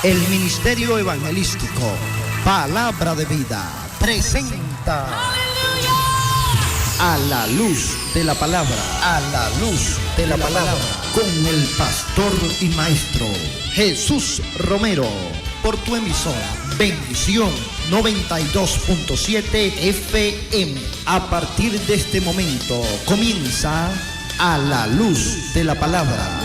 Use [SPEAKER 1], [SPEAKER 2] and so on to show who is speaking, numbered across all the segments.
[SPEAKER 1] El Ministerio Evangelístico Palabra de Vida presenta A la Luz de la Palabra, a la Luz de la Palabra, con el pastor y maestro Jesús Romero, por tu emisora Bendición 92.7 FM. A partir de este momento comienza A la Luz de la Palabra.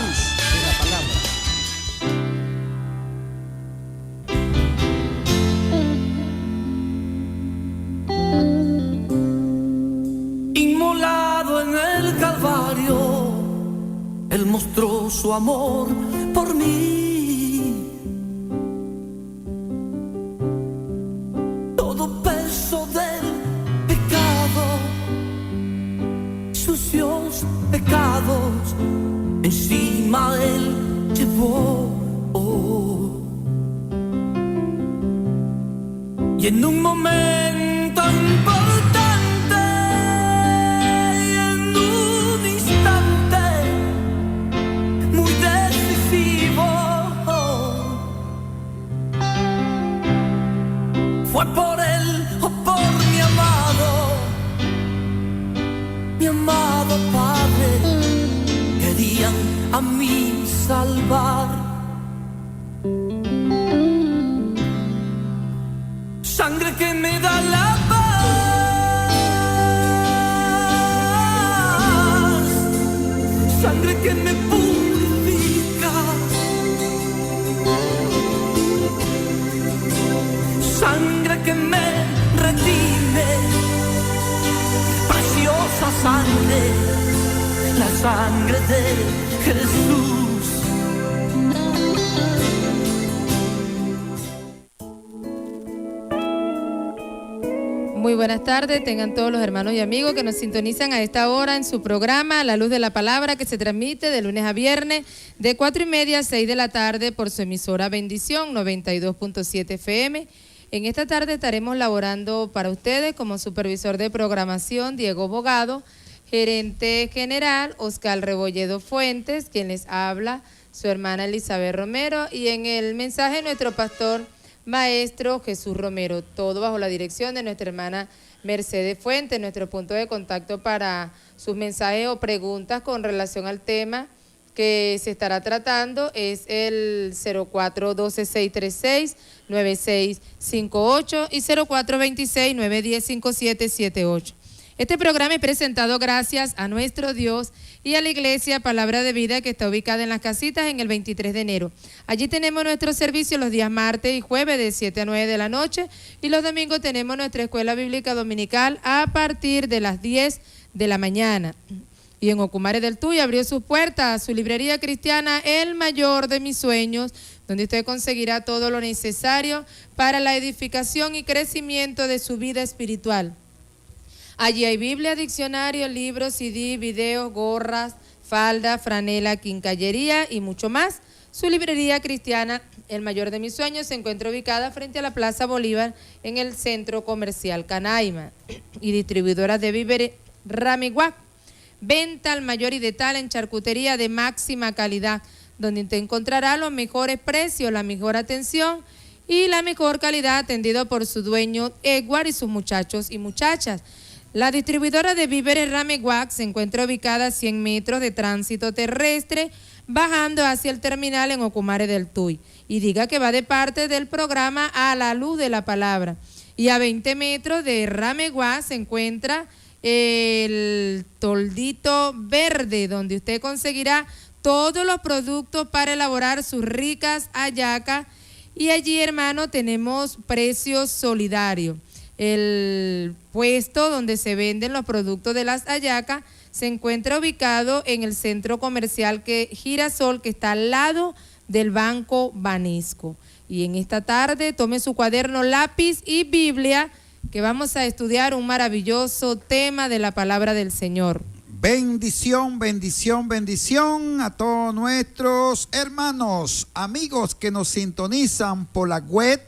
[SPEAKER 2] Él mostró su amor por mí. Todo peso del pecado, sucios pecados, encima Él llevó. Y en un momento importante, fue por él o por mi amado Padre, querían a mí salvar. Sangre que me da la paz, sangre que me purifica, sangre que me redime, preciosa sangre, la sangre de Jesús.
[SPEAKER 3] Muy buenas tardes, tengan todos los hermanos y amigos que nos sintonizan a esta hora en su programa La Luz de la Palabra, que se transmite de lunes a viernes de 4:30 a 6 de la tarde por su emisora Bendición 92.7 FM. En esta tarde estaremos laborando para ustedes como supervisor de programación Diego Bogado, gerente general Oscar Rebolledo Fuentes, quien les habla, su hermana Elizabeth Romero, y en el mensaje nuestro pastor maestro Jesús Romero, todo bajo la dirección de nuestra hermana Mercedes Fuentes. Nuestro punto de contacto para sus mensajes o preguntas con relación al tema que se estará tratando es el 0412-636-9658 y 0426-910-5778. Este programa es presentado gracias a nuestro Dios y a la Iglesia Palabra de Vida, que está ubicada en Las Casitas en el 23 de enero. Allí tenemos nuestro servicio los días martes y jueves de 7 a 9 de la noche, y los domingos tenemos nuestra escuela bíblica dominical a partir de las 10 de la mañana. Y en Ocumare del Tuy abrió sus puertas su librería cristiana El Mayor de Mis Sueños, donde usted conseguirá todo lo necesario para la edificación y crecimiento de su vida espiritual. Allí hay Biblia, diccionario, libros, CD, videos, gorras, falda, franela, quincallería y mucho más. Su librería cristiana El Mayor de Mis Sueños se encuentra ubicada frente a la Plaza Bolívar en el Centro Comercial Canaima. Y distribuidora de víveres Ramiguac. Venta al mayor y de tal en charcutería de máxima calidad, donde te encontrará los mejores precios, la mejor atención y la mejor calidad, atendido por su dueño Edward y sus muchachos y muchachas. La distribuidora de víveres Rameguac se encuentra ubicada a 100 metros de tránsito terrestre, bajando hacia el terminal en Ocumare del Tuy. Y diga que va de parte del programa A la Luz de la Palabra. Y a 20 metros de Rameguac se encuentra el Toldito Verde, donde usted conseguirá todos los productos para elaborar sus ricas hallacas. Y allí, hermano, tenemos precios solidarios. El puesto donde se venden los productos de las hallacas se encuentra ubicado en el centro comercial Girasol, que está al lado del Banco Banesco. Y en esta tarde tome su cuaderno, lápiz y Biblia, que vamos a estudiar un maravilloso tema de la palabra del Señor.
[SPEAKER 4] Bendición, bendición, bendición a todos nuestros hermanos, amigos que nos sintonizan por la web,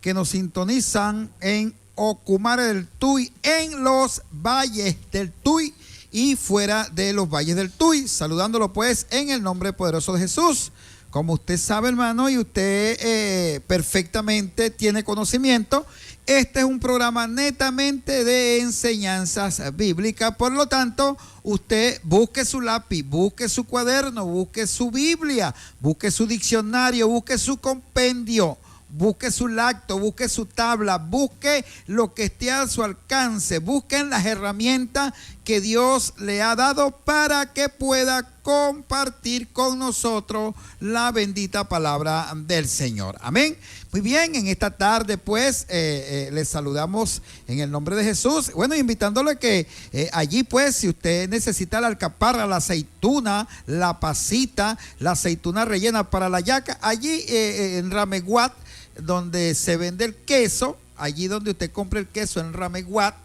[SPEAKER 4] que nos sintonizan en Ocumare del Tuy, en los valles del Tuy y fuera de los valles del Tuy. Saludándolo pues en el nombre poderoso de Jesús. Como usted sabe, hermano, y usted perfectamente tiene conocimiento, este es un programa netamente de enseñanzas bíblicas. Por lo tanto, usted busque su lápiz, busque su cuaderno, busque su Biblia, busque su diccionario, busque su compendio, busque su lacto, busque su tabla, busque lo que esté a su alcance, busquen las herramientas que Dios le ha dado para que pueda compartir con nosotros la bendita palabra del Señor. Amén. Muy bien, en esta tarde pues les saludamos en el nombre de Jesús. Bueno, invitándole que allí pues si usted necesita la alcaparra, la aceituna, la pasita, la aceituna rellena para la yaca, allí en Rameguat, donde se vende el queso, allí donde usted compra el queso en Rameguat,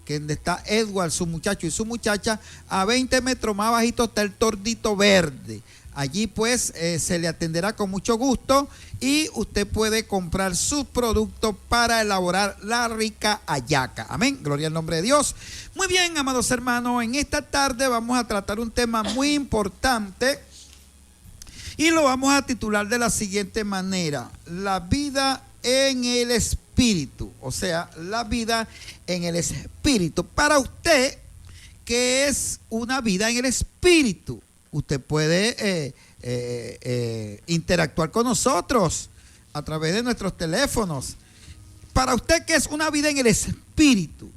[SPEAKER 4] que donde está Edward, su muchacho y su muchacha, a 20 metros más bajito está el Tordito Verde. Allí pues se le atenderá con mucho gusto y usted puede comprar sus productos para elaborar la rica hallaca. Amén, gloria al nombre de Dios. Muy bien, amados hermanos, en esta tarde vamos a tratar un tema muy importante y lo vamos a titular de la siguiente manera: la vida en el espíritu, o sea, la vida en el espíritu. Para usted, ¿qué es una vida en el espíritu? Usted puede interactuar con nosotros a través de nuestros teléfonos. Para usted, ¿qué es una vida en el espíritu?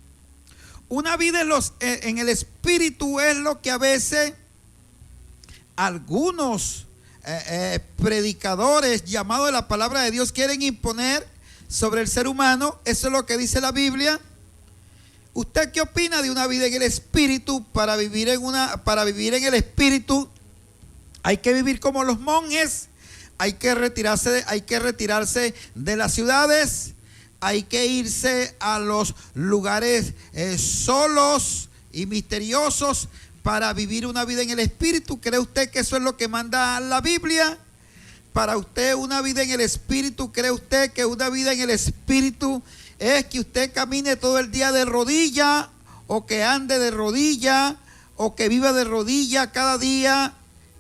[SPEAKER 4] Una vida en el espíritu es lo que a veces algunos predicadores llamados de la palabra de Dios quieren imponer sobre el ser humano. Eso es lo que dice la Biblia. ¿Usted qué opina de una vida en el espíritu? Para vivir en el espíritu hay que vivir como los monjes, hay que retirarse de las ciudades, hay que irse a los lugares solos y misteriosos para vivir una vida en el espíritu. ¿Cree usted que eso es lo que manda la Biblia? Para usted, una vida en el espíritu, ¿cree usted que una vida en el espíritu es que usted camine todo el día de rodilla, o que ande de rodilla, o que viva de rodilla cada día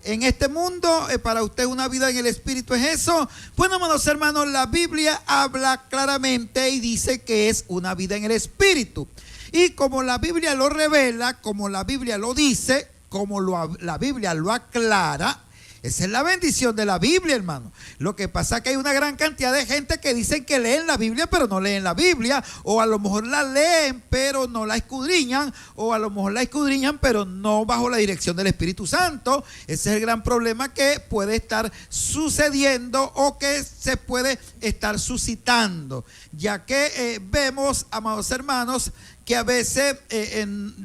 [SPEAKER 4] en este mundo? Para usted una vida en el espíritu es eso. Bueno, amados hermanos, la Biblia habla claramente y dice que es una vida en el espíritu. Y como la Biblia lo revela, como la Biblia lo dice, como la Biblia lo aclara, esa es la bendición de la Biblia, hermano. Lo que pasa es que hay una gran cantidad de gente que dicen que leen la Biblia, pero no leen la Biblia. O a lo mejor la leen, pero no la escudriñan. O a lo mejor la escudriñan, pero no bajo la dirección del Espíritu Santo. Ese es el gran problema que puede estar sucediendo o que se puede estar suscitando. Ya que vemos, amados hermanos, que a veces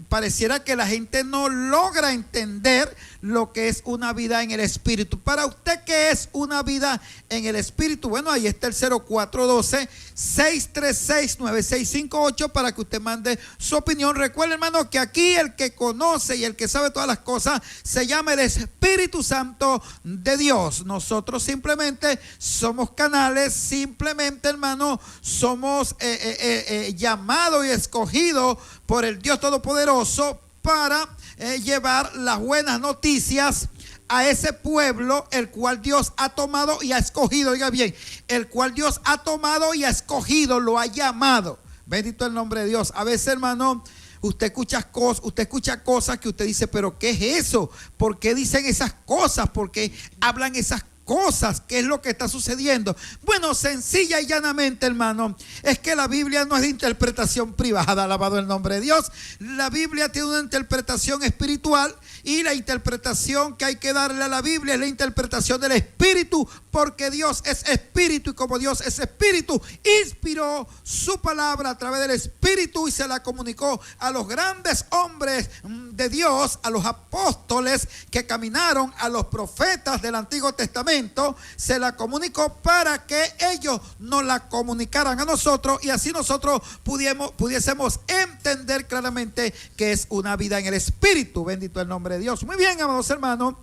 [SPEAKER 4] pareciera que la gente no logra entender lo que es una vida en el espíritu. Para usted, ¿qué es una vida en el espíritu? Bueno, ahí está el 0412-636-9658 para que usted mande su opinión. Recuerde, hermano, que aquí el que conoce y el que sabe todas las cosas se llama el Espíritu Santo de Dios. Nosotros simplemente somos canales, simplemente, hermano, somos llamados y escogidos por el Dios Todopoderoso para llevar las buenas noticias a ese pueblo el cual Dios ha tomado y ha escogido. Oiga bien, el cual Dios ha tomado y ha escogido, lo ha llamado. Bendito el nombre de Dios. A veces, hermano, usted escucha cosas que usted dice, pero ¿qué es eso? ¿Por qué dicen esas cosas? ¿Por qué hablan esas cosas? ¿Qué es lo que está sucediendo? Bueno, sencilla y llanamente, hermano, es que la Biblia no es de interpretación privada, alabado el nombre de Dios. La Biblia tiene una interpretación espiritual y la interpretación que hay que darle a la Biblia es la interpretación del Espíritu, porque Dios es Espíritu y como Dios es Espíritu, inspiró su palabra a través del Espíritu y se la comunicó a los grandes hombres de Dios, a los apóstoles que caminaron, a los profetas del Antiguo Testamento, se la comunicó para que ellos nos la comunicaran a nosotros y así nosotros pudiésemos entender claramente que es una vida en el Espíritu. Bendito el nombre de Dios. Muy bien, amados hermanos,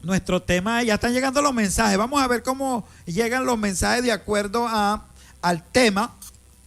[SPEAKER 4] nuestro tema, ya están llegando los mensajes. Vamos a ver cómo llegan los mensajes de acuerdo al tema,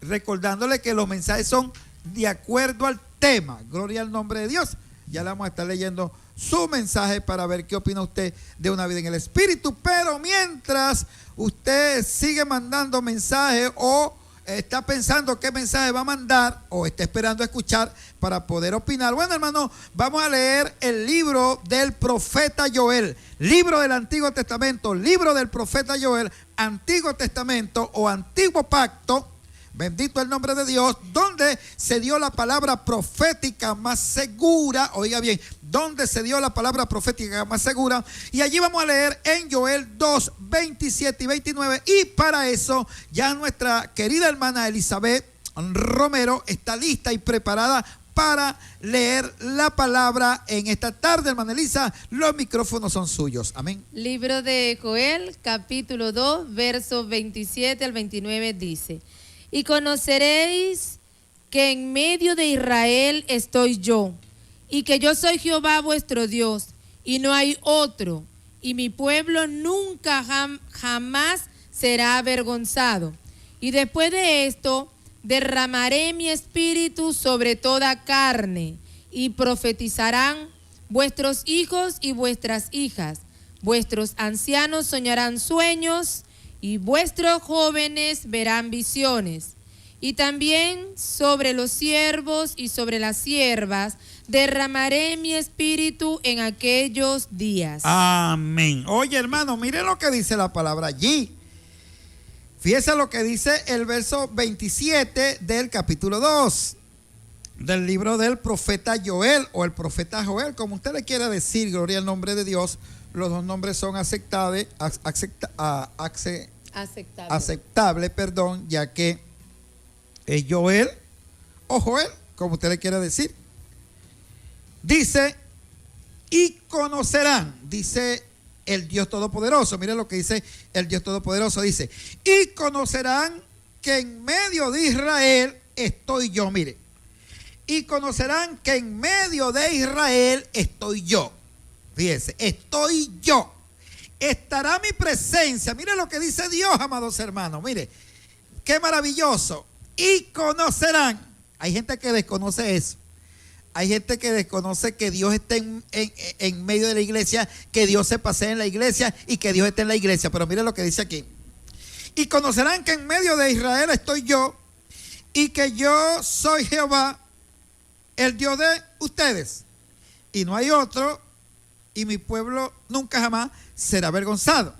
[SPEAKER 4] recordándole que los mensajes son de acuerdo al tema. Gloria al nombre de Dios. Ya le vamos a estar leyendo su mensaje para ver qué opina usted de una vida en el Espíritu. Pero mientras usted sigue mandando mensajes o está pensando qué mensaje va a mandar o está esperando escuchar para poder opinar. Bueno, hermano, vamos a leer el libro del profeta Joel, libro del Antiguo Testamento, libro del profeta Joel, Antiguo Testamento o Antiguo Pacto, bendito el nombre de Dios, donde se dio la palabra profética más segura, oiga bien, donde se dio la palabra profética más segura, y allí vamos a leer en Joel 2, 27 y 29, y para eso ya nuestra querida hermana Elizabeth Romero está lista y preparada para leer la palabra en esta tarde. Hermana Elisa, los micrófonos son suyos. Amén.
[SPEAKER 3] Libro de Joel, capítulo 2, versos 27 al 29 dice: y conoceréis que en medio de Israel estoy yo, y que yo soy Jehová vuestro Dios, y no hay otro, y mi pueblo nunca jamás será avergonzado. Y después de esto derramaré mi espíritu sobre toda carne, y profetizarán vuestros hijos y vuestras hijas, vuestros ancianos soñarán sueños, y vuestros jóvenes verán visiones. Y también sobre los siervos y sobre las siervas derramaré mi espíritu en aquellos días.
[SPEAKER 4] Amén. Oye, hermano, mire lo que dice la palabra allí. Fíjese lo que dice el verso 27 del capítulo 2 del libro del profeta Joel, o el profeta Joel, como usted le quiera decir, gloria al nombre de Dios. Los dos nombres son aceptables, ya que es Joel o Joel, como usted le quiera decir. Dice, y conocerán, dice el Dios Todopoderoso. Mire lo que dice el Dios Todopoderoso, dice, y conocerán que en medio de Israel estoy yo. Mire, y conocerán que en medio de Israel estoy yo. Fíjense, estoy yo. Estará mi presencia. Mire lo que dice Dios, amados hermanos. Mire, qué maravilloso. Y conocerán. Hay gente que desconoce eso. Hay gente que desconoce que Dios esté en medio de la iglesia, que Dios se pasee en la iglesia y que Dios esté en la iglesia. Pero mire lo que dice aquí. Y conocerán que en medio de Israel estoy yo, y que yo soy Jehová, el Dios de ustedes, y no hay otro, y mi pueblo nunca jamás será avergonzado.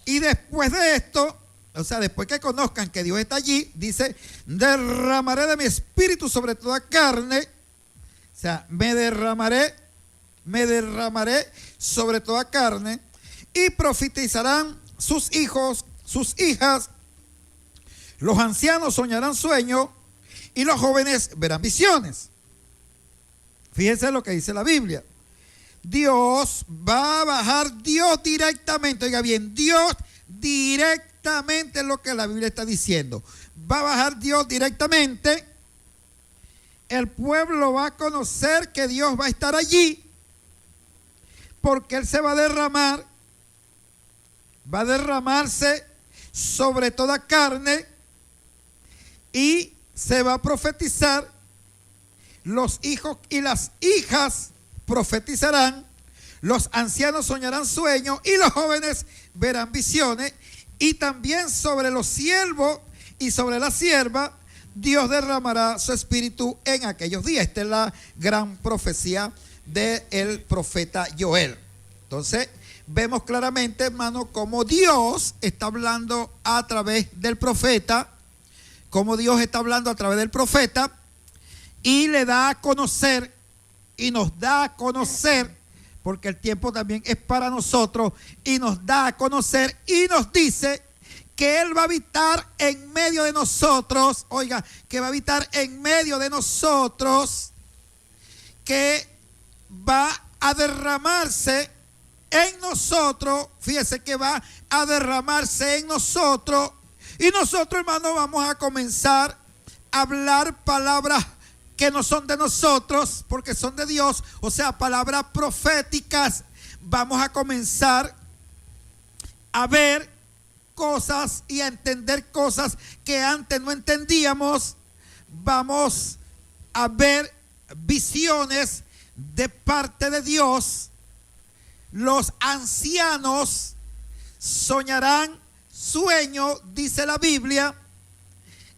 [SPEAKER 4] Y después de esto, o sea, después que conozcan que Dios está allí, dice, derramaré de mi espíritu sobre toda carne. O sea, me derramaré sobre toda carne, y profetizarán sus hijos, sus hijas, los ancianos soñarán sueños, y los jóvenes verán visiones. Fíjense lo que dice la Biblia. Dios va a bajar, Dios directamente, oiga bien, Dios directamente es lo que la Biblia está diciendo. Va a bajar Dios directamente. El pueblo va a conocer que Dios va a estar allí, porque Él se va a derramar, va a derramarse sobre toda carne, y se va a profetizar. Los hijos y las hijas profetizarán, los ancianos soñarán sueños, y los jóvenes verán visiones. Y también sobre los siervos y sobre la sierva Dios derramará su espíritu en aquellos días. Esta es la gran profecía del profeta Joel. Entonces vemos claramente, hermano, cómo Dios está hablando a través del profeta, cómo Dios está hablando a través del profeta, y le da a conocer, y nos da a conocer, porque el tiempo también es para nosotros, y nos da a conocer, y nos dice que Él va a habitar en medio de nosotros. Oiga, que va a habitar en medio de nosotros, que va a derramarse en nosotros. Fíjese que va a derramarse en nosotros, y nosotros, hermanos, vamos a comenzar a hablar palabras que no son de nosotros, porque son de Dios, o sea, palabras proféticas. Vamos a comenzar a ver cosas y a entender cosas que antes no entendíamos. Vamos a ver visiones de parte de Dios, los ancianos soñarán sueño, dice la Biblia,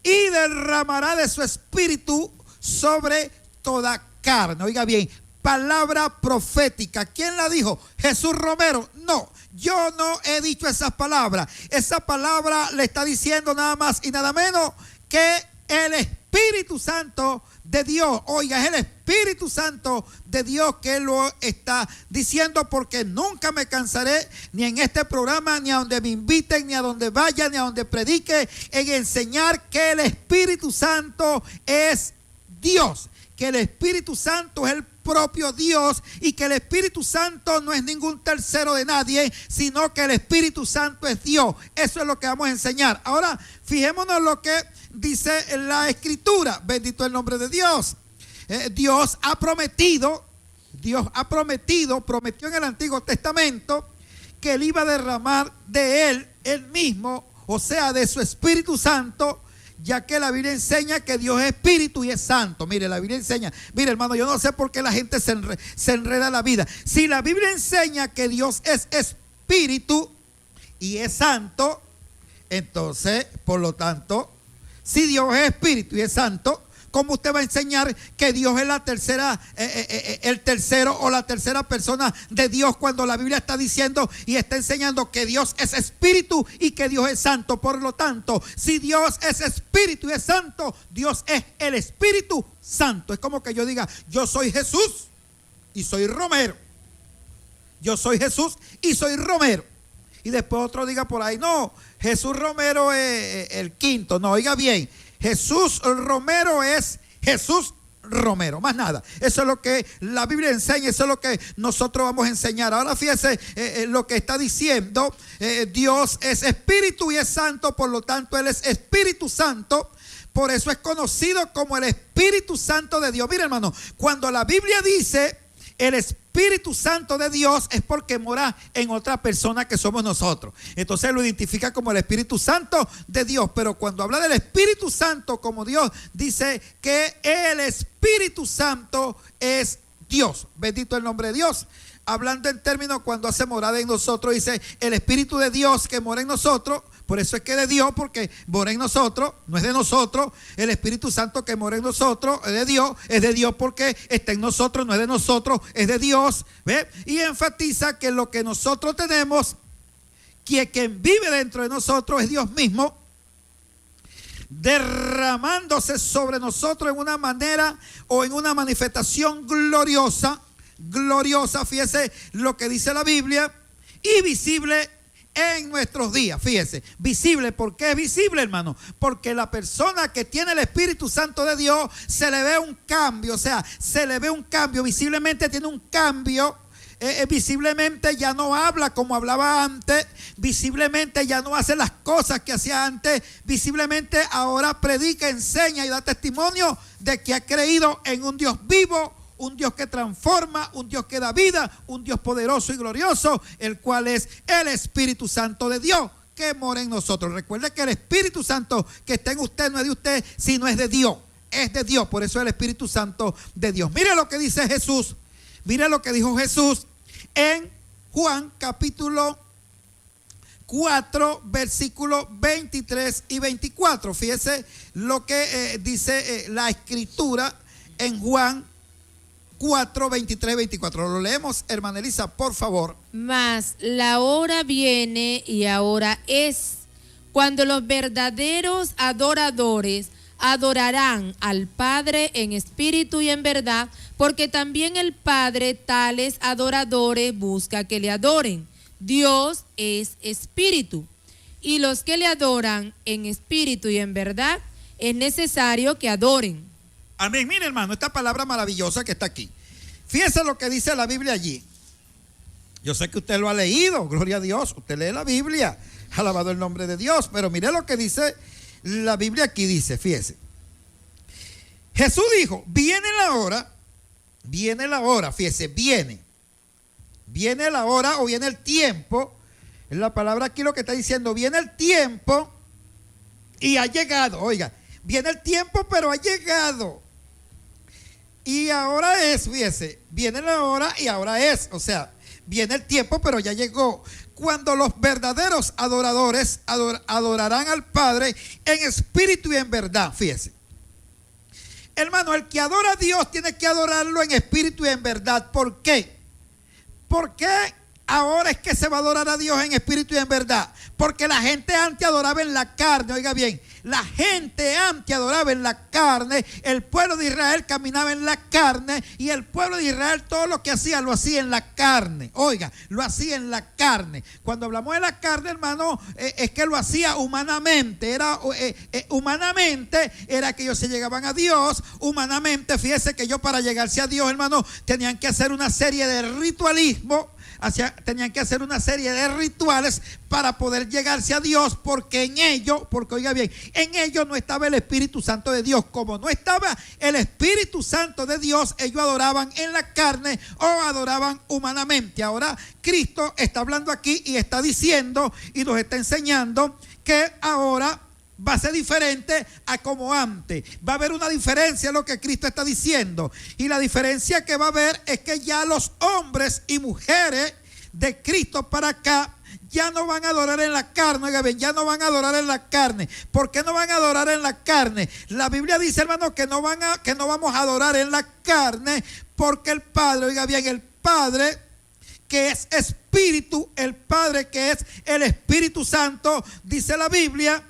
[SPEAKER 4] y derramará de su espíritu sobre toda carne. Oiga bien, palabra profética. ¿Quién la dijo? Jesús Romero. No, yo no he dicho esas palabras. Esa palabra le está diciendo nada más y nada menos que el Espíritu Santo de Dios. Oiga, es el Espíritu Santo de Dios que lo está diciendo, porque nunca me cansaré ni en este programa, ni a donde me inviten, ni a donde vaya, ni a donde predique, en enseñar que el Espíritu Santo es Dios, que el Espíritu Santo es el propio Dios y que el Espíritu Santo no es ningún tercero de nadie, sino que el Espíritu Santo es Dios. Eso es lo que vamos a enseñar. Ahora, fijémonos lo que dice la Escritura. Bendito el nombre de Dios. Dios prometió en el Antiguo Testamento que Él iba a derramar de Él mismo, o sea, de su Espíritu Santo, ya que la Biblia enseña que Dios es espíritu y es santo. Mire, la Biblia enseña, mire hermano, yo no sé por qué la gente se enreda la vida. Si la Biblia enseña que Dios es espíritu y es santo, entonces, por lo tanto, si Dios es espíritu y es santo, ¿cómo usted va a enseñar que Dios es la tercera, el tercero o la tercera persona de Dios, cuando la Biblia está diciendo y está enseñando que Dios es espíritu y que Dios es santo? Por lo tanto, si Dios es espíritu y es santo, Dios es el Espíritu Santo. Es como que yo diga, yo soy Jesús y soy Romero. Yo soy Jesús y soy Romero. Y después otro diga por ahí, no, Jesús Romero es el quinto. No, oiga bien, Jesús Romero es Jesús Romero, más nada. Eso es lo que la Biblia enseña, eso es lo que nosotros vamos a enseñar. Ahora fíjese lo que está diciendo. Dios es espíritu y es santo, por lo tanto Él es Espíritu Santo. Por eso es conocido como el Espíritu Santo de Dios. Mira hermano, cuando la Biblia dice el Espíritu Santo de Dios, es porque mora en otra persona que somos nosotros. Entonces lo identifica como el Espíritu Santo de Dios. Pero cuando habla del Espíritu Santo como Dios, dice que el Espíritu Santo es Dios. Bendito el nombre de Dios. Hablando en términos cuando hace morada en nosotros, dice el Espíritu de Dios que mora en nosotros. Por eso es que de Dios, porque mora en nosotros, no es de nosotros. El Espíritu Santo que mora en nosotros es de Dios porque está en nosotros, no es de nosotros, es de Dios. ¿Ve? Y enfatiza que lo que nosotros tenemos, que quien vive dentro de nosotros es Dios mismo, derramándose sobre nosotros en una manera o en una manifestación gloriosa, fíjese lo que dice la Biblia, y visible en nuestros días. Fíjese, visible. ¿Por qué es visible, hermano? Porque la persona que tiene el Espíritu Santo de Dios se le ve un cambio, o sea, se le ve un cambio, visiblemente tiene un cambio. Visiblemente ya no habla como hablaba antes, visiblemente ya no hace las cosas que hacía antes, visiblemente ahora predica, enseña y da testimonio de que ha creído en un Dios vivo, un Dios que transforma, un Dios que da vida, un Dios poderoso y glorioso, el cual es el Espíritu Santo de Dios que mora en nosotros. Recuerde que el Espíritu Santo que está en usted no es de usted, sino es de Dios, es de Dios. Por eso es el Espíritu Santo de Dios. Mire lo que dice Jesús. Mira lo que dijo Jesús en Juan capítulo 4, versículos 23 y 24. Fíjese lo que dice la Escritura en Juan 4, 23 y 24. Lo leemos, hermana Elisa, por favor.
[SPEAKER 3] Mas la hora viene y ahora es, cuando los verdaderos adoradores adorarán al Padre en espíritu y en verdad, porque también el Padre tales adoradores busca que le adoren. Dios es espíritu, y los que le adoran en espíritu y en verdad es necesario que adoren.
[SPEAKER 4] Amén. Mire hermano, esta palabra maravillosa que está aquí. Fíjese lo que dice la Biblia allí. Yo sé que usted lo ha leído, gloria a Dios. Usted lee la Biblia, alabado el nombre de Dios. Pero mire lo que dice la Biblia aquí, dice, fíjese. Jesús dijo, viene la hora, fíjese, viene la hora o viene el tiempo. Es la palabra aquí lo que está diciendo, viene el tiempo y ha llegado. Oiga, viene el tiempo pero ha llegado, y ahora es, fíjese, viene la hora y ahora es, o sea, viene el tiempo, pero ya llegó. Cuando los verdaderos adoradores adorarán al Padre en espíritu y en verdad, fíjese. Hermano, el que adora a Dios tiene que adorarlo en espíritu y en verdad. ¿Por qué? ¿Por qué ahora es que se va a adorar a Dios en espíritu y en verdad? Porque la gente antes adoraba en la carne, oiga bien, la gente antes adoraba en la carne, el pueblo de Israel caminaba en la carne y el pueblo de Israel todo lo que hacía lo hacía en la carne, oiga, lo hacía en la carne. Cuando hablamos de la carne, hermano, es que lo hacía humanamente, humanamente era que ellos se llegaban a Dios, humanamente, fíjese que ellos para llegarse a Dios, hermano, tenían que hacer una serie de ritualismo. Tenían que hacer una serie de rituales para poder llegarse a Dios, porque en ello, porque oiga bien, en ello no estaba el Espíritu Santo de Dios. Como no estaba el Espíritu Santo de Dios, ellos adoraban en la carne o adoraban humanamente. Ahora Cristo está hablando aquí y está diciendo y nos está enseñando que ahora va a ser diferente a como antes. Va a haber una diferencia en lo que Cristo está diciendo. Y la diferencia que va a haber es que ya los hombres y mujeres de Cristo para acá ya no van a adorar en la carne. Oiga bien, ya no van a adorar en la carne. ¿Por qué no van a adorar en la carne? La Biblia dice, hermano, que no vamos a adorar en la carne, porque el Padre, oiga bien, el Padre que es Espíritu, el Padre que es el Espíritu Santo, dice la Biblia,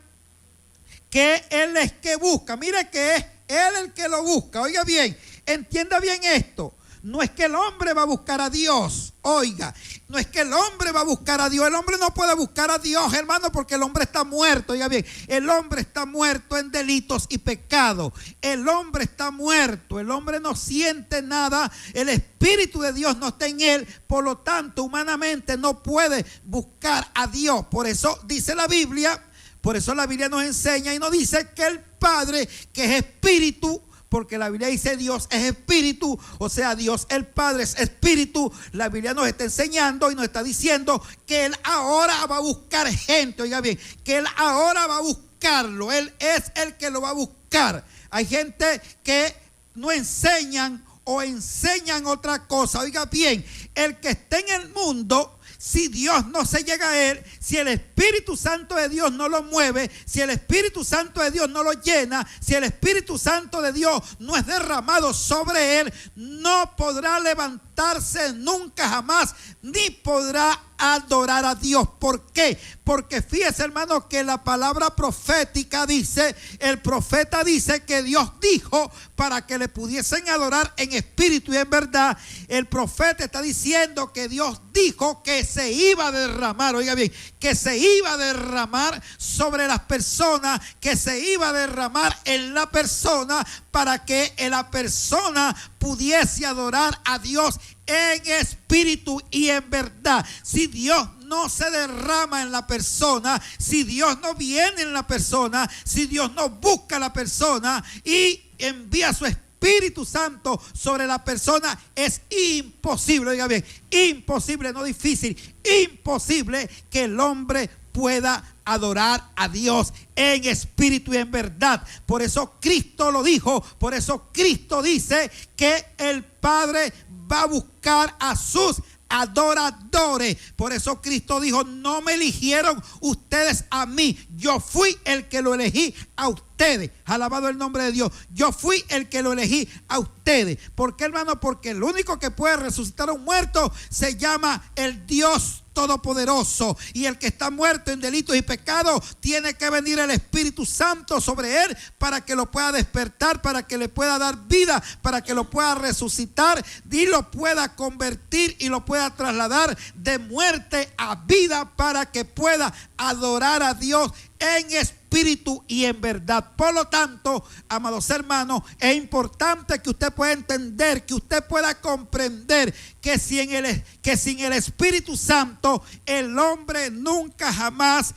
[SPEAKER 4] que Él es que busca. Mire que es Él el que lo busca. Oiga bien, entienda bien esto. No es que el hombre va a buscar a Dios. Oiga, no es que el hombre va a buscar a Dios. El hombre no puede buscar a Dios, hermano, porque el hombre está muerto. Oiga bien, el hombre está muerto en delitos y pecados. El hombre está muerto. El hombre no siente nada. El Espíritu de Dios no está en él. Por lo tanto, humanamente no puede buscar a Dios. Por eso dice la Biblia. Por eso la Biblia nos enseña y nos dice que el Padre, que es Espíritu, porque la Biblia dice Dios es Espíritu, o sea, Dios el Padre es Espíritu. La Biblia nos está enseñando y nos está diciendo que Él ahora va a buscar gente, oiga bien, que Él ahora va a buscarlo, Él es el que lo va a buscar. Hay gente que no enseñan o enseñan otra cosa, oiga bien, el que esté en el mundo, si Dios no se llega a él, si el Espíritu Santo de Dios no lo mueve, si el Espíritu Santo de Dios no lo llena, si el Espíritu Santo de Dios no es derramado sobre él, no podrá levantarse nunca jamás, ni podrá adorar a Dios. ¿Por qué? Porque fíjese, hermano, que la palabra profética dice, el profeta dice que Dios dijo para que le pudiesen adorar en espíritu y en verdad. El profeta está diciendo que Dios dijo que se iba a derramar, oiga bien, que se iba a derramar sobre las personas, que se iba a derramar en la persona para que la persona pudiese adorar a Dios en espíritu y en verdad. Si Dios no se derrama en la persona, si Dios no viene en la persona, si Dios no busca a la persona y envía su Espíritu Santo sobre la persona, es imposible, oiga bien, imposible, no difícil, imposible que el hombre pueda adorar a Dios en espíritu y en verdad. Por eso Cristo lo dijo, por eso Cristo dice que el Padre va a buscar a sus adoradores. Por eso Cristo dijo, no me eligieron ustedes a mí, yo fui el que lo elegí a ustedes. Alabado el nombre de Dios. Yo fui el que lo elegí a ustedes. ¿Por qué, hermano? Porque el único que puede resucitar a un muerto se llama el Dios Todopoderoso, y el que está muerto en delitos y pecados, tiene que venir el Espíritu Santo sobre él para que lo pueda despertar, para que le pueda dar vida, para que lo pueda resucitar y lo pueda convertir y lo pueda trasladar de muerte a vida, para que pueda adorar a Dios en espíritu y en verdad. Por lo tanto, amados hermanos, es importante que usted pueda entender, que usted pueda comprender que sin el Espíritu Santo el hombre nunca jamás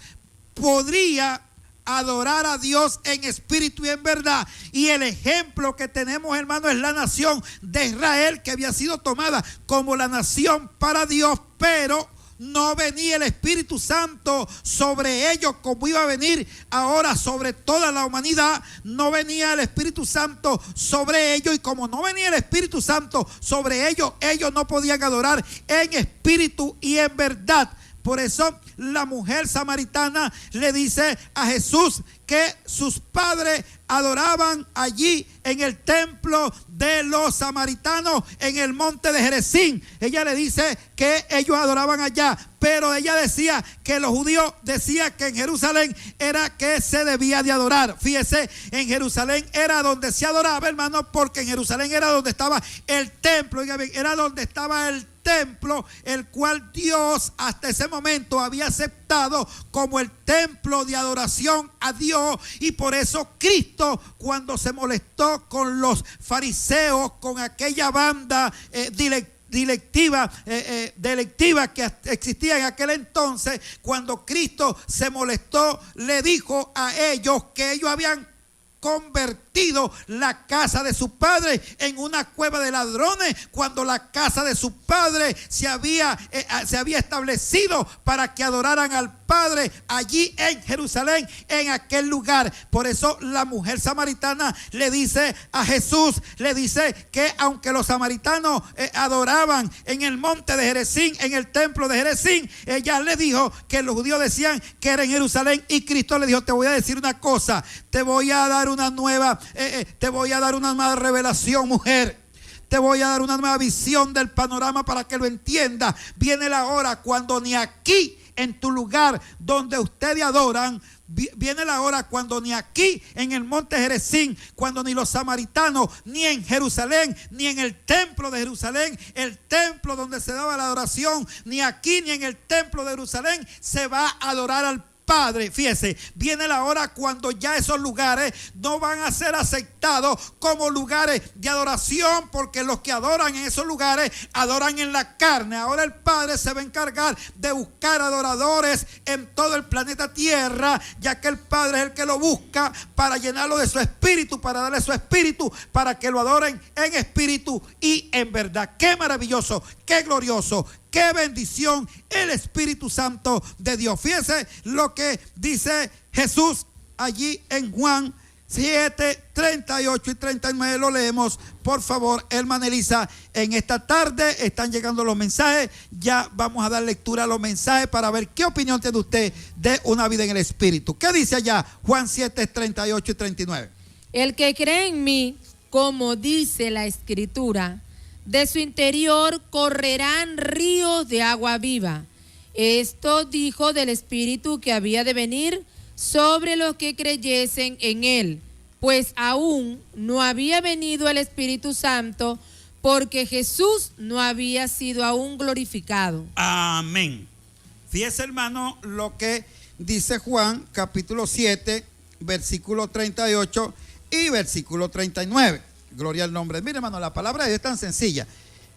[SPEAKER 4] podría adorar a Dios en espíritu y en verdad. Y el ejemplo que tenemos, hermano, es la nación de Israel, que había sido tomada como la nación para Dios, pero no venía el Espíritu Santo sobre ellos como iba a venir ahora sobre toda la humanidad. No venía el Espíritu Santo sobre ellos, y como no venía el Espíritu Santo sobre ellos, ellos no podían adorar en espíritu y en verdad. Por eso la mujer samaritana le dice a Jesús que sus padres adoraban allí en el templo de los samaritanos en el monte de Gerizim. Ella le dice que ellos adoraban allá, pero ella decía que los judíos decían que en Jerusalén era que se debía de adorar. Fíjese, en Jerusalén era donde se adoraba, hermano, porque en Jerusalén era donde estaba el templo. Oiga bien, era donde estaba el templo, el cual Dios hasta ese momento había aceptado como el templo de adoración a Dios. Y por eso Cristo, cuando se molestó con los fariseos, con aquella banda delictiva que existía en aquel entonces, cuando Cristo se molestó, le dijo a ellos que ellos habían convertido la casa de su padre en una cueva de ladrones, cuando la casa de su padre se había establecido para que adoraran al Padre allí en Jerusalén, en aquel lugar. Por eso la mujer samaritana le dice a Jesús, le dice que aunque los samaritanos adoraban en el monte de Gerizim, en el templo de Gerizim, ella le dijo que los judíos decían que era en Jerusalén, y Cristo le dijo: te voy a decir una cosa, te voy a dar una nueva revelación, mujer. Te voy a dar una nueva visión del panorama para que lo entienda. Viene la hora cuando ni aquí en tu lugar donde ustedes adoran, viene la hora cuando ni aquí en el monte Gerizim, cuando ni los samaritanos, ni en Jerusalén, ni en el templo de Jerusalén, el templo donde se daba la adoración, ni aquí ni en el templo de Jerusalén se va a adorar al Padre. Fíjese, viene la hora cuando ya esos lugares no van a ser aceptados como lugares de adoración, porque los que adoran en esos lugares adoran en la carne. Ahora el Padre se va a encargar de buscar adoradores en todo el planeta Tierra, ya que el Padre es el que lo busca para llenarlo de su espíritu, para darle su espíritu, para que lo adoren en espíritu y en verdad. Qué maravilloso, qué glorioso, qué bendición el Espíritu Santo de Dios. Fíjese lo que dice Jesús allí en Juan 7, 38 y 39. Lo leemos, por favor, hermana Elisa. En esta tarde están llegando los mensajes. Ya vamos a dar lectura a los mensajes para ver qué opinión tiene usted de una vida en el Espíritu. ¿Qué dice allá Juan 7, 38 y 39?
[SPEAKER 3] El que cree en mí, como dice la Escritura, de su interior correrán ríos de agua viva. Esto dijo del Espíritu que había de venir sobre los que creyesen en él, pues aún no había venido el Espíritu Santo, porque Jesús no había sido aún glorificado.
[SPEAKER 4] Amén. Fíjese, hermano, lo que dice Juan capítulo 7, versículo 38 y versículo 39. Gloria al nombre. Mire, hermano, la palabra de Dios es tan sencilla.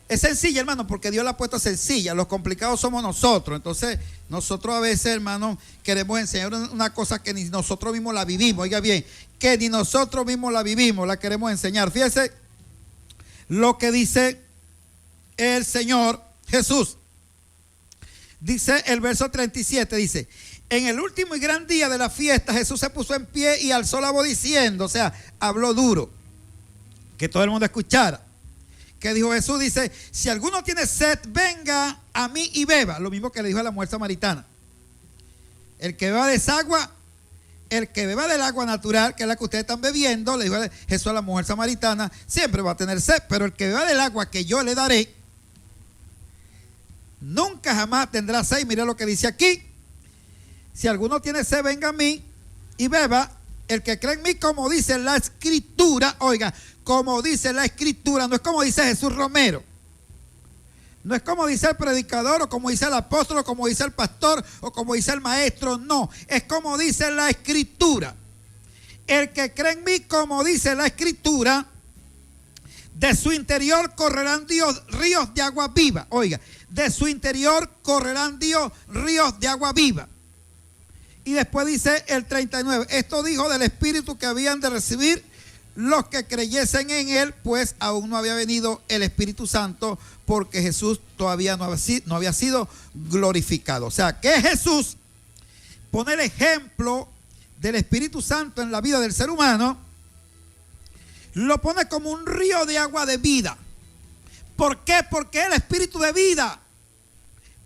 [SPEAKER 4] Es sencilla, hermano, porque Dios la ha puesto sencilla. Los complicados somos nosotros. Entonces, nosotros a veces, hermano, queremos enseñar una cosa que ni nosotros mismos la vivimos. Oiga bien, que ni nosotros mismos la vivimos, la queremos enseñar. Fíjese lo que dice el Señor Jesús. Dice el verso 37, dice: en el último y gran día de la fiesta, Jesús se puso en pie y alzó la voz diciendo, o sea, habló duro, que todo el mundo escuchara. ¿Qué dijo Jesús? Dice: si alguno tiene sed, venga a mí y beba. Lo mismo que le dijo a la mujer samaritana. El que beba de esa agua, el que beba del agua natural, que es la que ustedes están bebiendo, le dijo Jesús a la mujer samaritana, siempre va a tener sed, pero el que beba del agua que yo le daré, nunca jamás tendrá sed. Mira lo que dice aquí: si alguno tiene sed, venga a mí y beba. El que cree en mí, como dice la Escritura, oiga, como dice la Escritura, no es como dice Jesús Romero, no es como dice el predicador, o como dice el apóstol, o como dice el pastor, o como dice el maestro, no, es como dice la Escritura. El que cree en mí, como dice la Escritura, de su interior correrán ríos de agua viva. Oiga, de su interior correrán ríos de agua viva. Y después dice el 39, esto dijo del Espíritu que habían de recibir los que creyesen en él, pues aún no había venido el Espíritu Santo, porque Jesús todavía no había sido glorificado. O sea, que Jesús pone el ejemplo del Espíritu Santo en la vida del ser humano, lo pone como un río de agua de vida. ¿Por qué? Porque es el Espíritu de vida.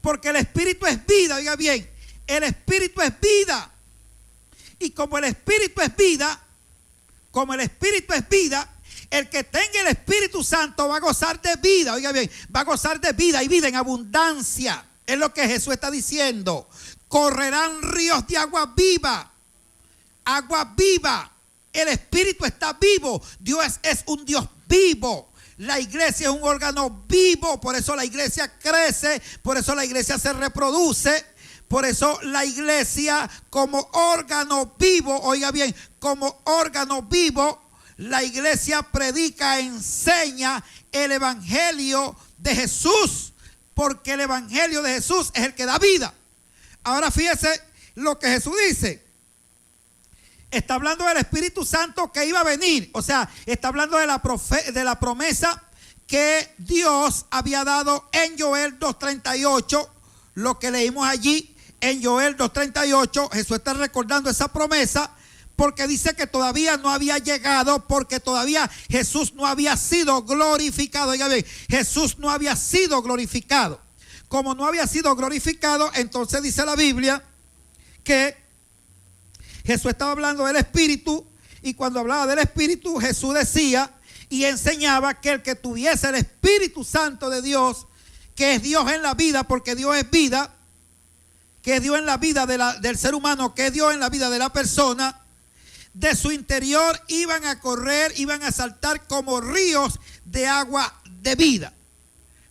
[SPEAKER 4] Porque el Espíritu es vida, oiga bien, el Espíritu es vida. Y como el Espíritu es vida, el que tenga el Espíritu Santo va a gozar de vida, oiga bien, va a gozar de vida y vida en abundancia. Es lo que Jesús está diciendo. Correrán ríos de agua viva. Agua viva. El Espíritu está vivo. Dios es un Dios vivo. La iglesia es un órgano vivo. Por eso la iglesia crece. Por eso la iglesia se reproduce. Por eso la iglesia como órgano vivo, oiga bien, como órgano vivo, la iglesia predica, enseña el evangelio de Jesús, porque el evangelio de Jesús es el que da vida. Ahora fíjese lo que Jesús dice. Está hablando del Espíritu Santo que iba a venir, o sea, está hablando de la promesa que Dios había dado en Joel 2:38, lo que leímos allí. En Joel 2:38, Jesús está recordando esa promesa porque dice que todavía no había llegado, porque todavía Jesús no había sido glorificado. Oiga bien, Jesús no había sido glorificado. Como no había sido glorificado, entonces dice la Biblia que Jesús estaba hablando del Espíritu, y cuando hablaba del Espíritu, Jesús decía y enseñaba que el que tuviese el Espíritu Santo de Dios, que es Dios en la vida, porque Dios es vida, que es Dios en la vida del ser humano, que es Dios en la vida de la persona, de su interior iban a correr, iban a saltar como ríos de agua de vida.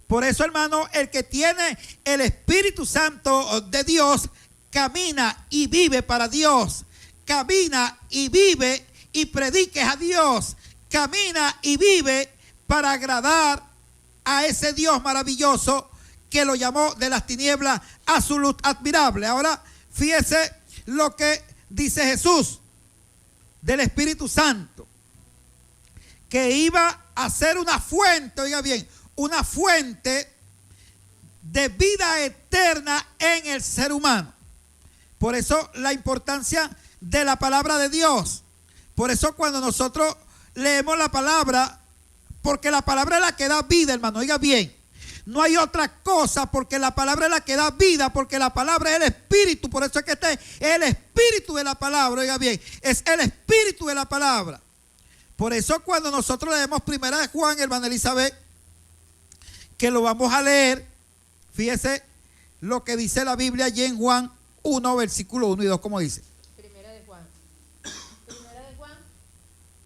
[SPEAKER 4] Por eso, hermano, el que tiene el Espíritu Santo de Dios camina y vive para Dios, camina y vive y predique a Dios, camina y vive para agradar a ese Dios maravilloso que lo llamó de las tinieblas a su luz admirable. Ahora, fíjese lo que dice Jesús del Espíritu Santo, que iba a ser una fuente, oiga bien, una fuente de vida eterna en el ser humano. Por eso la importancia de la palabra de Dios. Por eso cuando nosotros leemos la palabra, porque la palabra es la que da vida, hermano, oiga bien. No hay otra cosa, porque la palabra es la que da vida, porque la palabra es el Espíritu. Por eso es que este es el Espíritu de la palabra, oiga bien, es el Espíritu de la palabra. Por eso cuando nosotros leemos Primera de Juan, hermana Elizabeth, que lo vamos a leer, fíjese lo que dice la Biblia allí en Juan 1, versículo 1 y 2, ¿cómo dice?
[SPEAKER 3] Primera de Juan.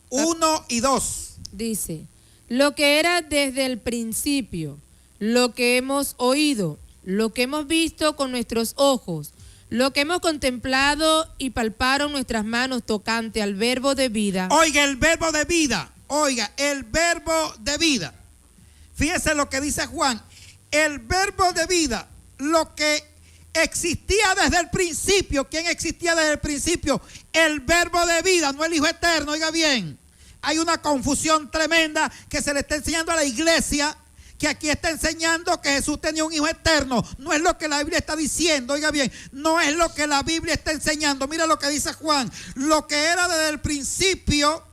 [SPEAKER 4] 1 y 2.
[SPEAKER 3] Dice, lo que era desde el principio, lo que hemos oído, lo que hemos visto con nuestros ojos, lo que hemos contemplado y palparon nuestras manos tocante al verbo de vida.
[SPEAKER 4] Oiga, el verbo de vida. Oiga, el verbo de vida. Fíjese lo que dice Juan. El verbo de vida, lo que existía desde el principio. ¿Quién existía desde el principio? El verbo de vida, no el Hijo eterno. Oiga bien, hay una confusión tremenda que se le está enseñando a la iglesia, que aquí está enseñando que Jesús tenía un Hijo eterno. No es lo que la Biblia está diciendo, oiga bien, no es lo que la Biblia está enseñando. Mira lo que dice Juan, lo que era desde el principio,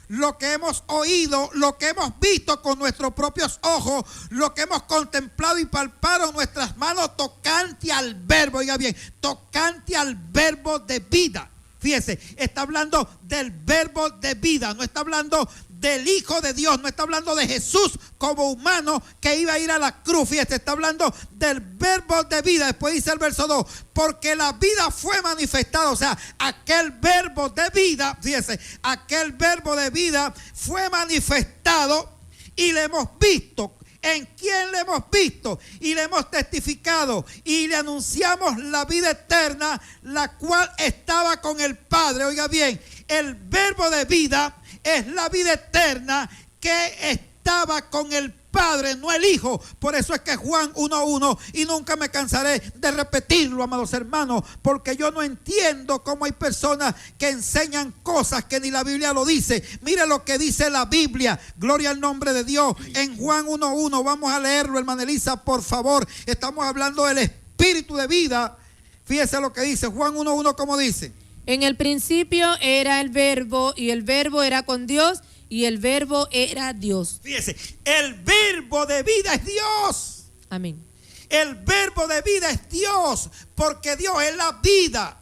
[SPEAKER 4] lo que hemos oído, lo que hemos visto con nuestros propios ojos, lo que hemos contemplado y palpado nuestras manos tocante al verbo, oiga bien, tocante al verbo de vida. Fíjese, está hablando del verbo de vida, no está hablando del Hijo de Dios, no está hablando de Jesús como humano que iba a ir a la cruz. Fíjese, está hablando del verbo de vida. Después dice el verso 2, porque la vida fue manifestada, o sea, aquel verbo de vida, fíjese, aquel verbo de vida fue manifestado y le hemos visto. ¿En quién le hemos visto? Y le hemos testificado y le anunciamos la vida eterna, la cual estaba con el Padre. Oiga bien, el verbo de vida es la vida eterna que estaba con el Padre, no el Hijo. Por eso es que Juan 1:1, y nunca me cansaré de repetirlo, amados hermanos, porque yo no entiendo cómo hay personas que enseñan cosas que ni la Biblia lo dice. Mire lo que dice la Biblia, gloria al nombre de Dios. En Juan 1:1, vamos a leerlo, hermana Elisa, por favor. Estamos hablando del espíritu de vida. Fíjese lo que dice Juan 1:1, ¿cómo dice?
[SPEAKER 3] En el principio era el verbo, y el verbo era con Dios, y el verbo era Dios.
[SPEAKER 4] Fíjese, el verbo de vida es Dios.
[SPEAKER 3] Amén.
[SPEAKER 4] El verbo de vida es Dios, porque Dios es la vida.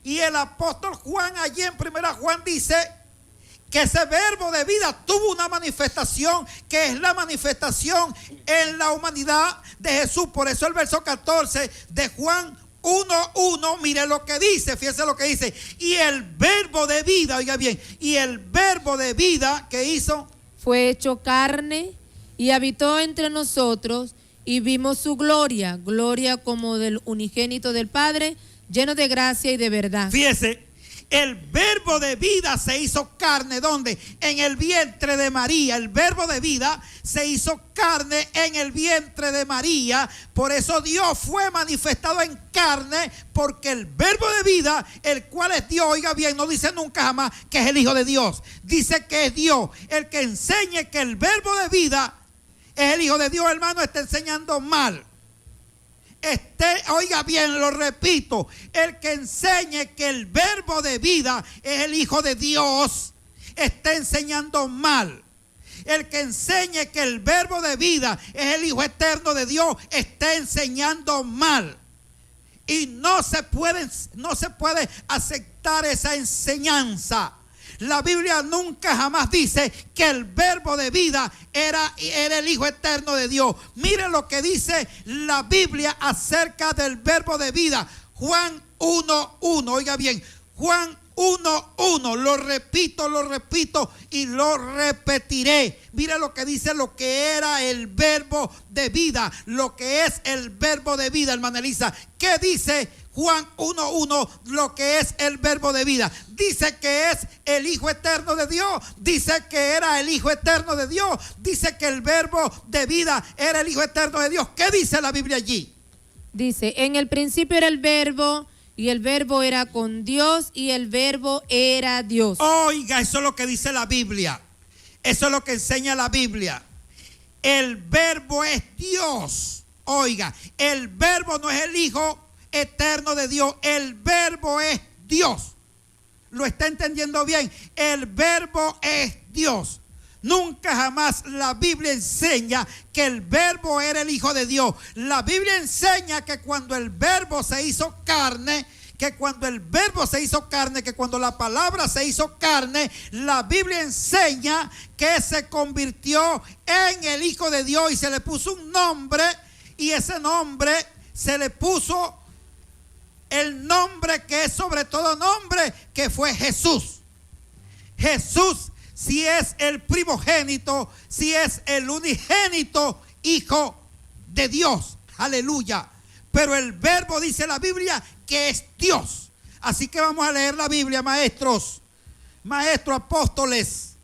[SPEAKER 4] Y el apóstol Juan allí en 1 Juan dice que ese verbo de vida tuvo una manifestación, que es la manifestación en la humanidad de Jesús. Por eso el verso 14 de Juan 1:1, mire lo que dice, fíjese lo que dice. Y el verbo de vida, oiga bien, y el verbo de vida que hizo,
[SPEAKER 3] fue hecho carne y habitó entre nosotros, y vimos su gloria, gloria como del unigénito del Padre, lleno de gracia y de verdad.
[SPEAKER 4] Fíjese, el verbo de vida se hizo carne, ¿dónde? En el vientre de María. El verbo de vida se hizo carne en el vientre de María. Por eso Dios fue manifestado en carne, porque el verbo de vida, el cual es Dios, oiga bien, no dice nunca jamás que es el Hijo de Dios. Dice que es Dios. El que enseñe que el verbo de vida es el Hijo de Dios, hermano, está enseñando mal. Oiga bien, lo repito, el que enseñe que el verbo de vida es el Hijo de Dios, está enseñando mal. El que enseñe que el verbo de vida es el Hijo eterno de Dios, está enseñando mal. Y no se puede aceptar esa enseñanza. La Biblia nunca jamás dice que el verbo de vida era el Hijo eterno de Dios. Mire lo que dice la Biblia acerca del verbo de vida. Juan 1:1, oiga bien, Juan 1:1, lo repito y lo repetiré. Mire lo que dice lo que era el verbo de vida, lo que es el verbo de vida, hermana Elisa. ¿Qué dice Juan 1:1, lo que es el verbo de vida? Dice que es el Hijo eterno de Dios. Dice que era el Hijo eterno de Dios. Dice que el verbo de vida era el Hijo eterno de Dios. ¿Qué dice la Biblia allí?
[SPEAKER 3] Dice, en el principio era el verbo, y el verbo era con Dios, y el verbo era Dios.
[SPEAKER 4] Oiga, eso es lo que dice la Biblia. Eso es lo que enseña la Biblia. El verbo es Dios. Oiga, el verbo no es el Hijo eterno de Dios, el verbo es Dios. ¿Lo está entendiendo bien? El verbo es Dios. Nunca jamás la Biblia enseña que el verbo era el Hijo de Dios. La Biblia enseña que cuando el verbo se hizo carne, que cuando la palabra se hizo carne, la Biblia enseña que se convirtió en el Hijo de Dios y se le puso un nombre, y ese nombre se le puso el nombre que es sobre todo nombre, que fue Jesús. Jesús, si es el primogénito, si es el unigénito Hijo de Dios. Aleluya. Pero el verbo, dice la Biblia, que es Dios. Así que vamos a leer la Biblia, maestros, apóstoles,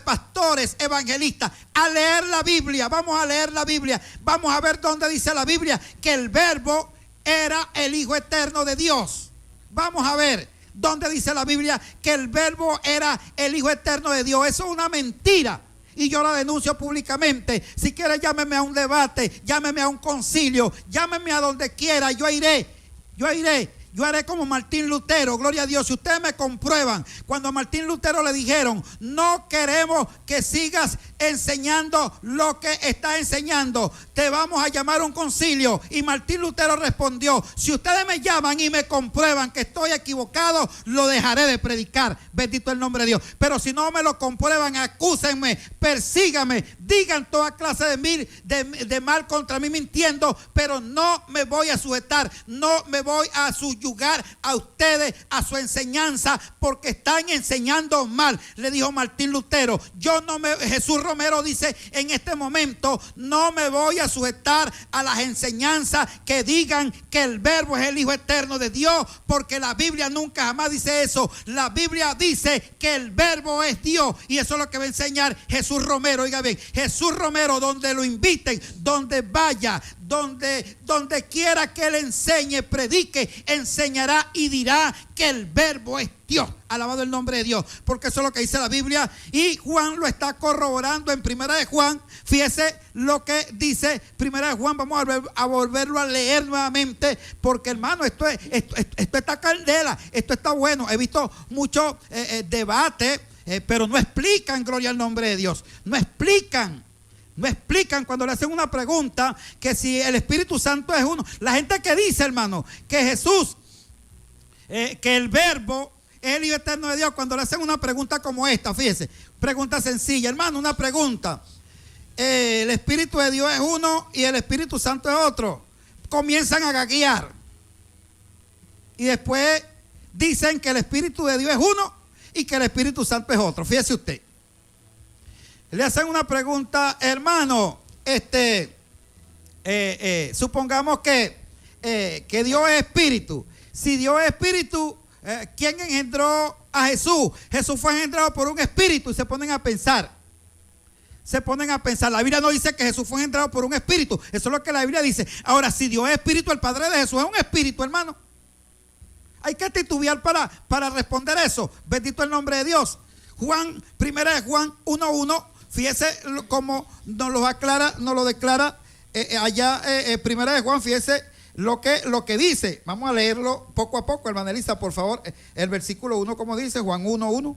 [SPEAKER 4] pastores, evangelistas, a leer la Biblia. Vamos a leer la Biblia. Vamos a ver dónde dice la Biblia que el verbo era el Hijo eterno de Dios. Vamos a ver dónde dice la Biblia que el verbo era el Hijo eterno de Dios. Eso es una mentira, y yo la denuncio públicamente. Si quiere, llámeme a un debate, llámeme a un concilio, llámeme a donde quiera. Yo iré. Yo haré como Martín Lutero, gloria a Dios. Si ustedes me comprueban, cuando a Martín Lutero le dijeron, no queremos que sigas enseñando lo que está enseñando, te vamos a llamar a un concilio. Y Martín Lutero respondió, si ustedes me llaman y me comprueban que estoy equivocado, lo dejaré de predicar. Bendito el nombre de Dios. Pero si no me lo comprueban, acúsenme, persíganme, digan toda clase de mal contra mí mintiendo, pero no me voy a sujetar, no me voy a sujetar subyugar a ustedes a su enseñanza porque están enseñando mal. Le dijo Martín Lutero. Jesús Romero dice en este momento, no me voy a sujetar a las enseñanzas que digan que el Verbo es el Hijo eterno de Dios, porque la Biblia nunca jamás dice eso. La Biblia dice que el Verbo es Dios, y eso es lo que va a enseñar Jesús Romero. Oiga bien, Jesús Romero, donde lo inviten, donde vaya, donde quiera que él enseñe, predique, enseñará y dirá que el Verbo es Dios. Alabado el nombre de Dios, porque eso es lo que dice la Biblia, y Juan lo está corroborando en Primera de Juan. Fíjese lo que dice Primera de Juan. Vamos a volverlo a leer nuevamente, porque hermano, esto está candela, esto está bueno. He visto mucho debate, pero no explican, gloria al nombre de Dios, no explican cuando le hacen una pregunta que si el Espíritu Santo es uno. La gente que dice, hermano, que Jesús, que el Verbo es el Hijo eterno de Dios, cuando le hacen una pregunta como esta, fíjese, pregunta sencilla, hermano, una pregunta, el Espíritu de Dios es uno y el Espíritu Santo es otro, comienzan a gaguear y después dicen que el Espíritu de Dios es uno y que el Espíritu Santo es otro. Fíjese usted, le hacen una pregunta, hermano, supongamos que Dios es espíritu. Si Dios es espíritu, ¿quién engendró a Jesús? Jesús fue engendrado por un espíritu, y se ponen a pensar. La Biblia no dice que Jesús fue engendrado por un espíritu, eso es lo que la Biblia dice. Ahora, si Dios es espíritu, el Padre de Jesús es un espíritu, hermano. Hay que titubear para responder eso. Bendito el nombre de Dios. Primera de Juan 1:1. Fíjese cómo nos lo declara allá Primera de Juan. Fíjese lo que dice. Vamos a leerlo poco a poco, hermana Elisa, por favor. El versículo 1, como dice, Juan 1:1.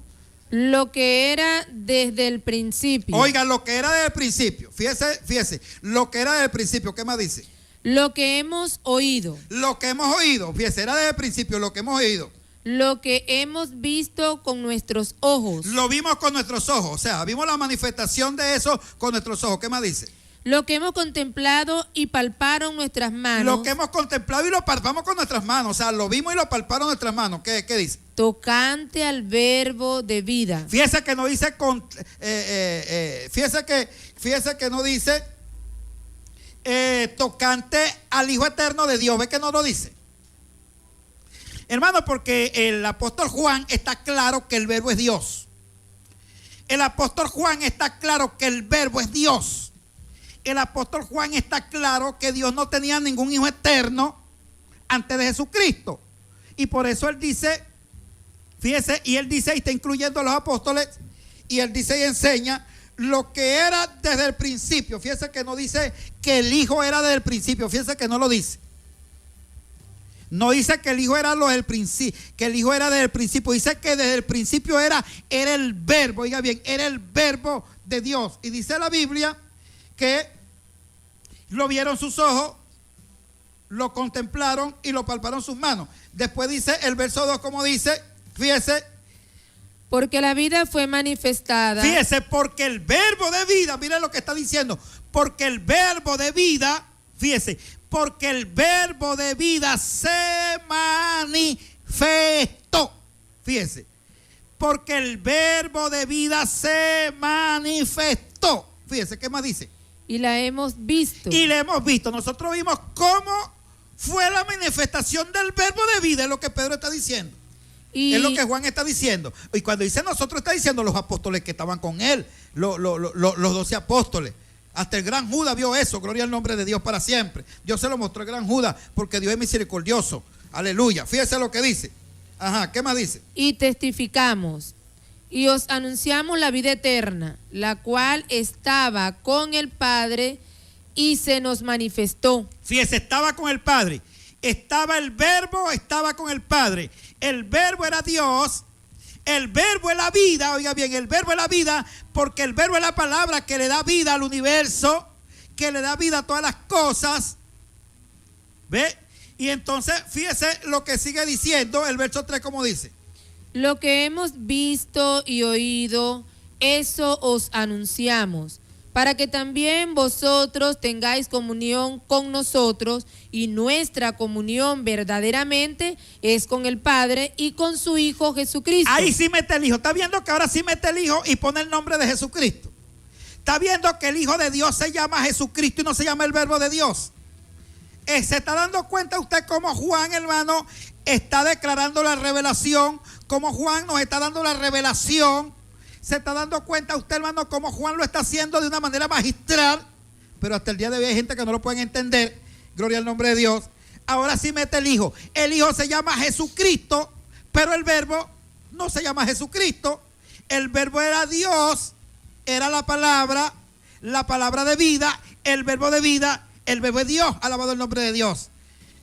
[SPEAKER 3] Lo que era desde el principio.
[SPEAKER 4] Oiga, lo que era desde el principio. Fíjese, lo que era desde el principio. ¿Qué más dice?
[SPEAKER 3] Lo que hemos oído.
[SPEAKER 4] Lo que hemos oído. Fíjese, era desde el principio lo que hemos oído.
[SPEAKER 3] Lo que hemos visto con nuestros ojos.
[SPEAKER 4] Lo vimos con nuestros ojos, o sea, vimos la manifestación de eso con nuestros ojos. ¿Qué más dice?
[SPEAKER 3] Lo que hemos contemplado y palparon nuestras manos.
[SPEAKER 4] Lo que hemos contemplado y lo palpamos con nuestras manos, o sea, lo vimos y lo palparon nuestras manos. ¿Qué dice?
[SPEAKER 3] Tocante al Verbo de vida.
[SPEAKER 4] Fíjese que no dice, fíjese que no dice tocante al Hijo eterno de Dios. ¿Ve que no lo dice? Hermano, porque el apóstol Juan está claro que el Verbo es Dios. El apóstol Juan está claro que el Verbo es Dios. El apóstol Juan está claro que Dios no tenía ningún hijo eterno antes de Jesucristo. Y por eso él dice, fíjese, y él dice, y está incluyendo a los apóstoles, y él dice y enseña lo que era desde el principio. Fíjese que no dice que el Hijo era desde el principio. Fíjese que no lo dice. No dice que el Hijo era lo del principio, que el Hijo era desde el principio. Dice que desde el principio era el Verbo. Oiga bien, era el Verbo de Dios. Y dice la Biblia que lo vieron sus ojos, lo contemplaron y lo palparon sus manos. Después dice el verso 2, como dice, fíjese.
[SPEAKER 3] Porque la vida fue manifestada.
[SPEAKER 4] Fíjese, porque el Verbo de vida, mire lo que está diciendo. Porque el Verbo de vida, fíjese, porque el Verbo de vida se manifestó. Fíjese, porque el Verbo de vida se manifestó. Fíjese, ¿qué más dice?
[SPEAKER 3] Y la hemos visto.
[SPEAKER 4] Y la hemos visto. Nosotros vimos cómo fue la manifestación del Verbo de vida, es lo que Pedro está diciendo. Es lo que Juan está diciendo. Y cuando dice nosotros, está diciendo los apóstoles que estaban con él, los 12 apóstoles. Hasta el gran Judas vio eso, gloria al nombre de Dios para siempre. Dios se lo mostró al gran Judas porque Dios es misericordioso. Aleluya. Fíjese lo que dice. Ajá, ¿qué más dice?
[SPEAKER 3] Y testificamos y os anunciamos la vida eterna, la cual estaba con el Padre y se nos manifestó.
[SPEAKER 4] Fíjese, estaba con el Padre. Estaba el Verbo, estaba con el Padre. El Verbo era Dios. El Verbo es la vida, oiga bien, el Verbo es la vida, porque el Verbo es la palabra que le da vida al universo, que le da vida a todas las cosas. ¿Ve? Y entonces, fíjese lo que sigue diciendo el verso 3, como dice.
[SPEAKER 3] Lo que hemos visto y oído, eso os anunciamos, para que también vosotros tengáis comunión con nosotros, y nuestra comunión verdaderamente es con el Padre y con su Hijo Jesucristo.
[SPEAKER 4] Ahí sí mete el Hijo. Está viendo que ahora sí mete el Hijo y pone el nombre de Jesucristo. Está viendo que el Hijo de Dios se llama Jesucristo y no se llama el Verbo de Dios. ¿Se está dando cuenta usted cómo Juan, hermano, está declarando la revelación? Cómo Juan nos está dando la revelación. ¿Se está dando cuenta usted, hermano, cómo Juan lo está haciendo de una manera magistral? Pero hasta el día de hoy hay gente que no lo pueden entender. Gloria al nombre de Dios. Ahora sí mete el Hijo. El Hijo se llama Jesucristo, pero el Verbo no se llama Jesucristo. El Verbo era Dios, era la palabra de vida, el Verbo de vida, el Verbo de Dios. Alabado el nombre de Dios.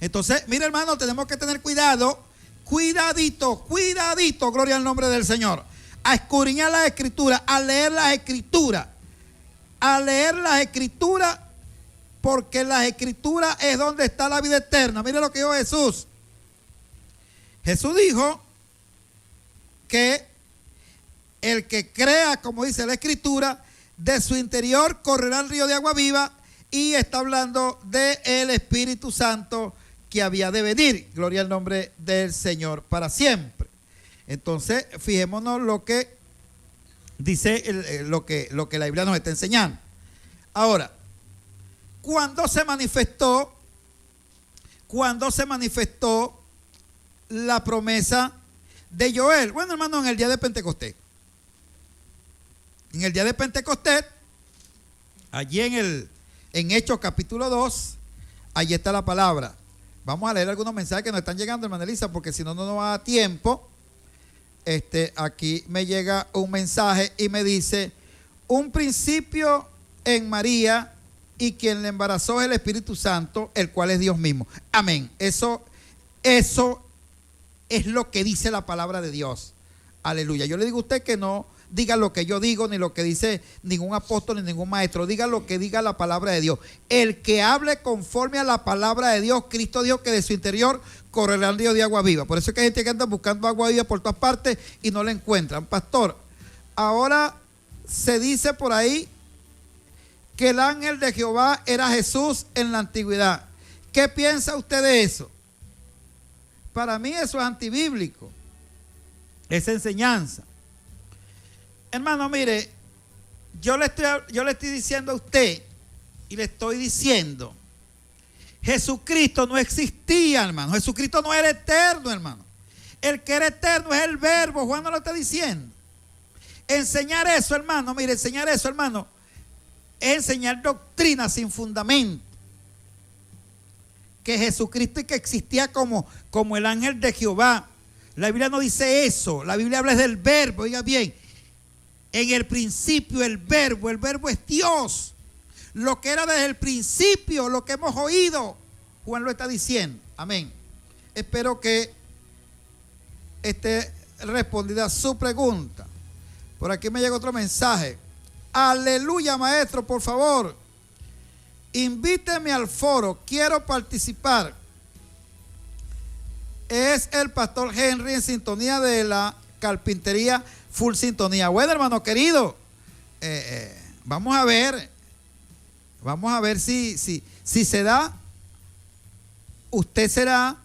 [SPEAKER 4] Entonces, mira, hermano, tenemos que tener cuidado. Cuidadito, gloria al nombre del Señor. A escudriñar las Escrituras, a leer las Escrituras. A leer las Escrituras, porque en las Escrituras es donde está la vida eterna. Mire lo que dijo Jesús. Jesús dijo que el que crea, como dice la Escritura, de su interior correrá el río de agua viva, y está hablando del Espíritu Santo que había de venir. Gloria al nombre del Señor para siempre. Entonces, fijémonos lo que dice, lo que la Biblia nos está enseñando. Ahora, ¿cuándo se manifestó la promesa de Joel? Bueno, hermano, en el día de Pentecostés. En el día de Pentecostés, allí en Hechos capítulo 2, allí está la palabra. Vamos a leer algunos mensajes que nos están llegando, hermana Elisa, porque si no, no nos va a dar tiempo. Aquí me llega un mensaje y me dice: un principio en María, y quien le embarazó es el Espíritu Santo, el cual es Dios mismo. Amén. Eso es lo que dice la palabra de Dios. Aleluya. Yo le digo a usted que no diga lo que yo digo, ni lo que dice ningún apóstol, ni ningún maestro. Diga lo que diga la palabra de Dios. El que hable conforme a la palabra de Dios, Cristo dijo que de su interior correrá el río de agua viva. Por eso es que hay gente que anda buscando agua viva por todas partes y no la encuentran. Pastor, ahora se dice por ahí que el ángel de Jehová era Jesús en la antigüedad. ¿Qué piensa usted de eso? Para mí eso es antibíblico, esa enseñanza. Hermano, mire, yo le estoy diciendo a usted, y le estoy diciendo, Jesucristo no existía, hermano. Jesucristo no era eterno, hermano. El que era eterno es el Verbo. Juan no lo está diciendo. Enseñar eso, hermano, mire, enseñar eso, hermano, es enseñar doctrina sin fundamento. Que Jesucristo y que existía como el ángel de Jehová. La Biblia no dice eso. La Biblia habla del Verbo. Oiga bien, en el principio el Verbo es Dios. Lo que era desde el principio, lo que hemos oído, Juan lo está diciendo. Amén. Espero que esté respondida su pregunta. Por aquí me llega otro mensaje. Aleluya, maestro, por favor, invíteme al foro, quiero participar. Es el pastor Henry en sintonía de la carpintería Full Sintonía. Bueno, hermano querido, vamos a ver si se da. Usted será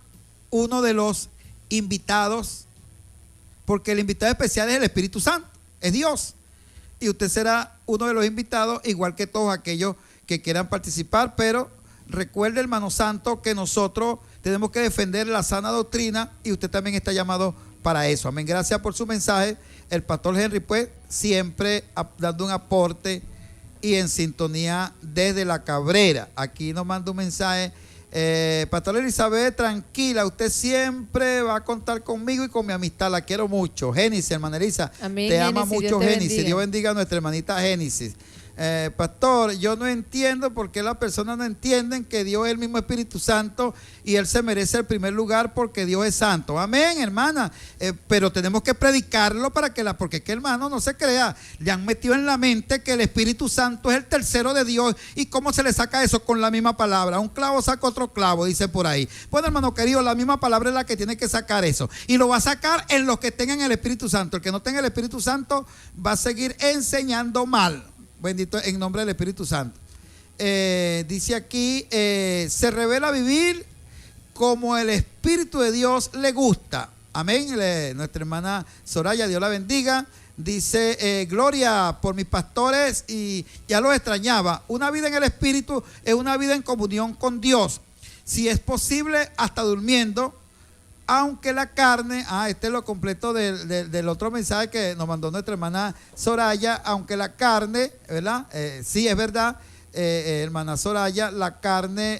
[SPEAKER 4] uno de los invitados, porque el invitado especial es el Espíritu Santo, es Dios. Y usted será uno de los invitados, igual que todos aquellos que quieran participar. Pero recuerde, hermano santo, que nosotros tenemos que defender la sana doctrina, y usted también está llamado para eso. Amén. Gracias por su mensaje. El pastor Henry, pues, siempre dando un aporte y en sintonía desde La Cabrera. Aquí nos manda un mensaje. Pastor Elizabeth, tranquila, usted siempre va a contar conmigo y con mi amistad, la quiero mucho. Génesis, hermana Elisa,
[SPEAKER 3] amén,
[SPEAKER 4] te ama mucho Génesis.
[SPEAKER 3] Dios
[SPEAKER 4] bendiga a nuestra hermanita Génesis. Pastor, yo no entiendo por qué las personas no entienden que Dios es el mismo Espíritu Santo y Él se merece el primer lugar porque Dios es santo. Amén, hermana. Pero tenemos que predicarlo porque es que, hermano, no se crea. Le han metido en la mente que el Espíritu Santo es el tercero de Dios. ¿Y cómo se le saca eso? Con la misma palabra. Un clavo saca otro clavo, dice por ahí. Bueno, hermano querido, la misma palabra es la que tiene que sacar eso. Y lo va a sacar en los que tengan el Espíritu Santo. El que no tenga el Espíritu Santo va a seguir enseñando mal. bendito en nombre del Espíritu Santo. Dice aquí, se revela vivir como el Espíritu de Dios le gusta. Amén. Nuestra hermana Soraya, Dios la bendiga. Dice, gloria por mis pastores, y ya los extrañaba. Una vida en el Espíritu es una vida en comunión con Dios. Si es posible, hasta durmiendo, aunque la carne, este es lo completo del otro mensaje que nos mandó nuestra hermana Soraya, aunque la carne, ¿verdad? Sí, es verdad, hermana Soraya, la carne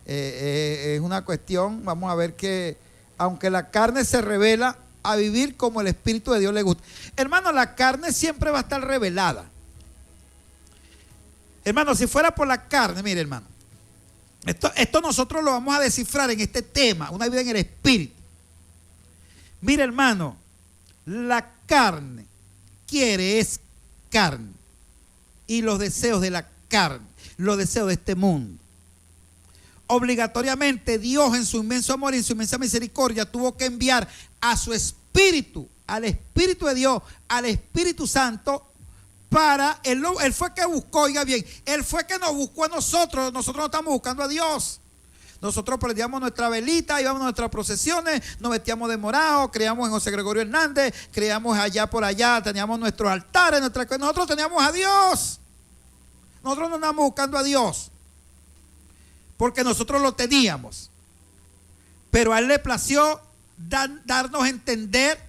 [SPEAKER 4] es una cuestión, vamos a ver que, aunque la carne se revela a vivir como el Espíritu de Dios le gusta. Hermano, la carne siempre va a estar revelada. Hermano, si fuera por la carne, mire hermano, esto nosotros lo vamos a descifrar en este tema, una vida en el Espíritu. Mire hermano, la carne es carne, y los deseos de la carne, los deseos de este mundo. Obligatoriamente Dios en su inmenso amor y en su inmensa misericordia tuvo que enviar a su Espíritu, al Espíritu de Dios, al Espíritu Santo, para, él fue que buscó, oiga bien, Él fue que nos buscó a nosotros no estamos buscando a Dios. Nosotros prendíamos nuestra velita, íbamos a nuestras procesiones, nos vestíamos de morado, creíamos en José Gregorio Hernández, creíamos allá por allá, teníamos nuestros altares, nosotros teníamos a Dios. Nosotros no andábamos buscando a Dios, porque nosotros lo teníamos. Pero a Él le plació darnos a entender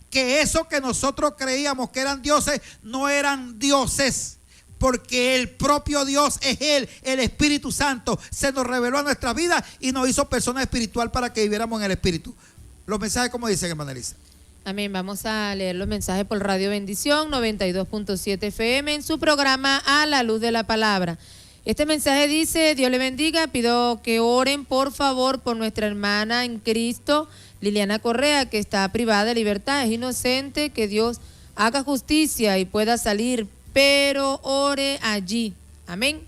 [SPEAKER 4] que eso que nosotros creíamos que eran dioses, no eran dioses, porque el propio Dios es Él, el Espíritu Santo, se nos reveló a nuestra vida y nos hizo personas espiritual para que viviéramos en el Espíritu. Los mensajes, como dicen, hermana Elisa.
[SPEAKER 3] Amén. Vamos a leer los mensajes por Radio Bendición 92.7 FM en su programa A la Luz de la Palabra. Este mensaje dice: Dios le bendiga, pido que oren por favor por nuestra hermana en Cristo, Liliana Correa, que está privada de libertad, es inocente, que Dios haga justicia y pueda salir, pero ore allí. Amén.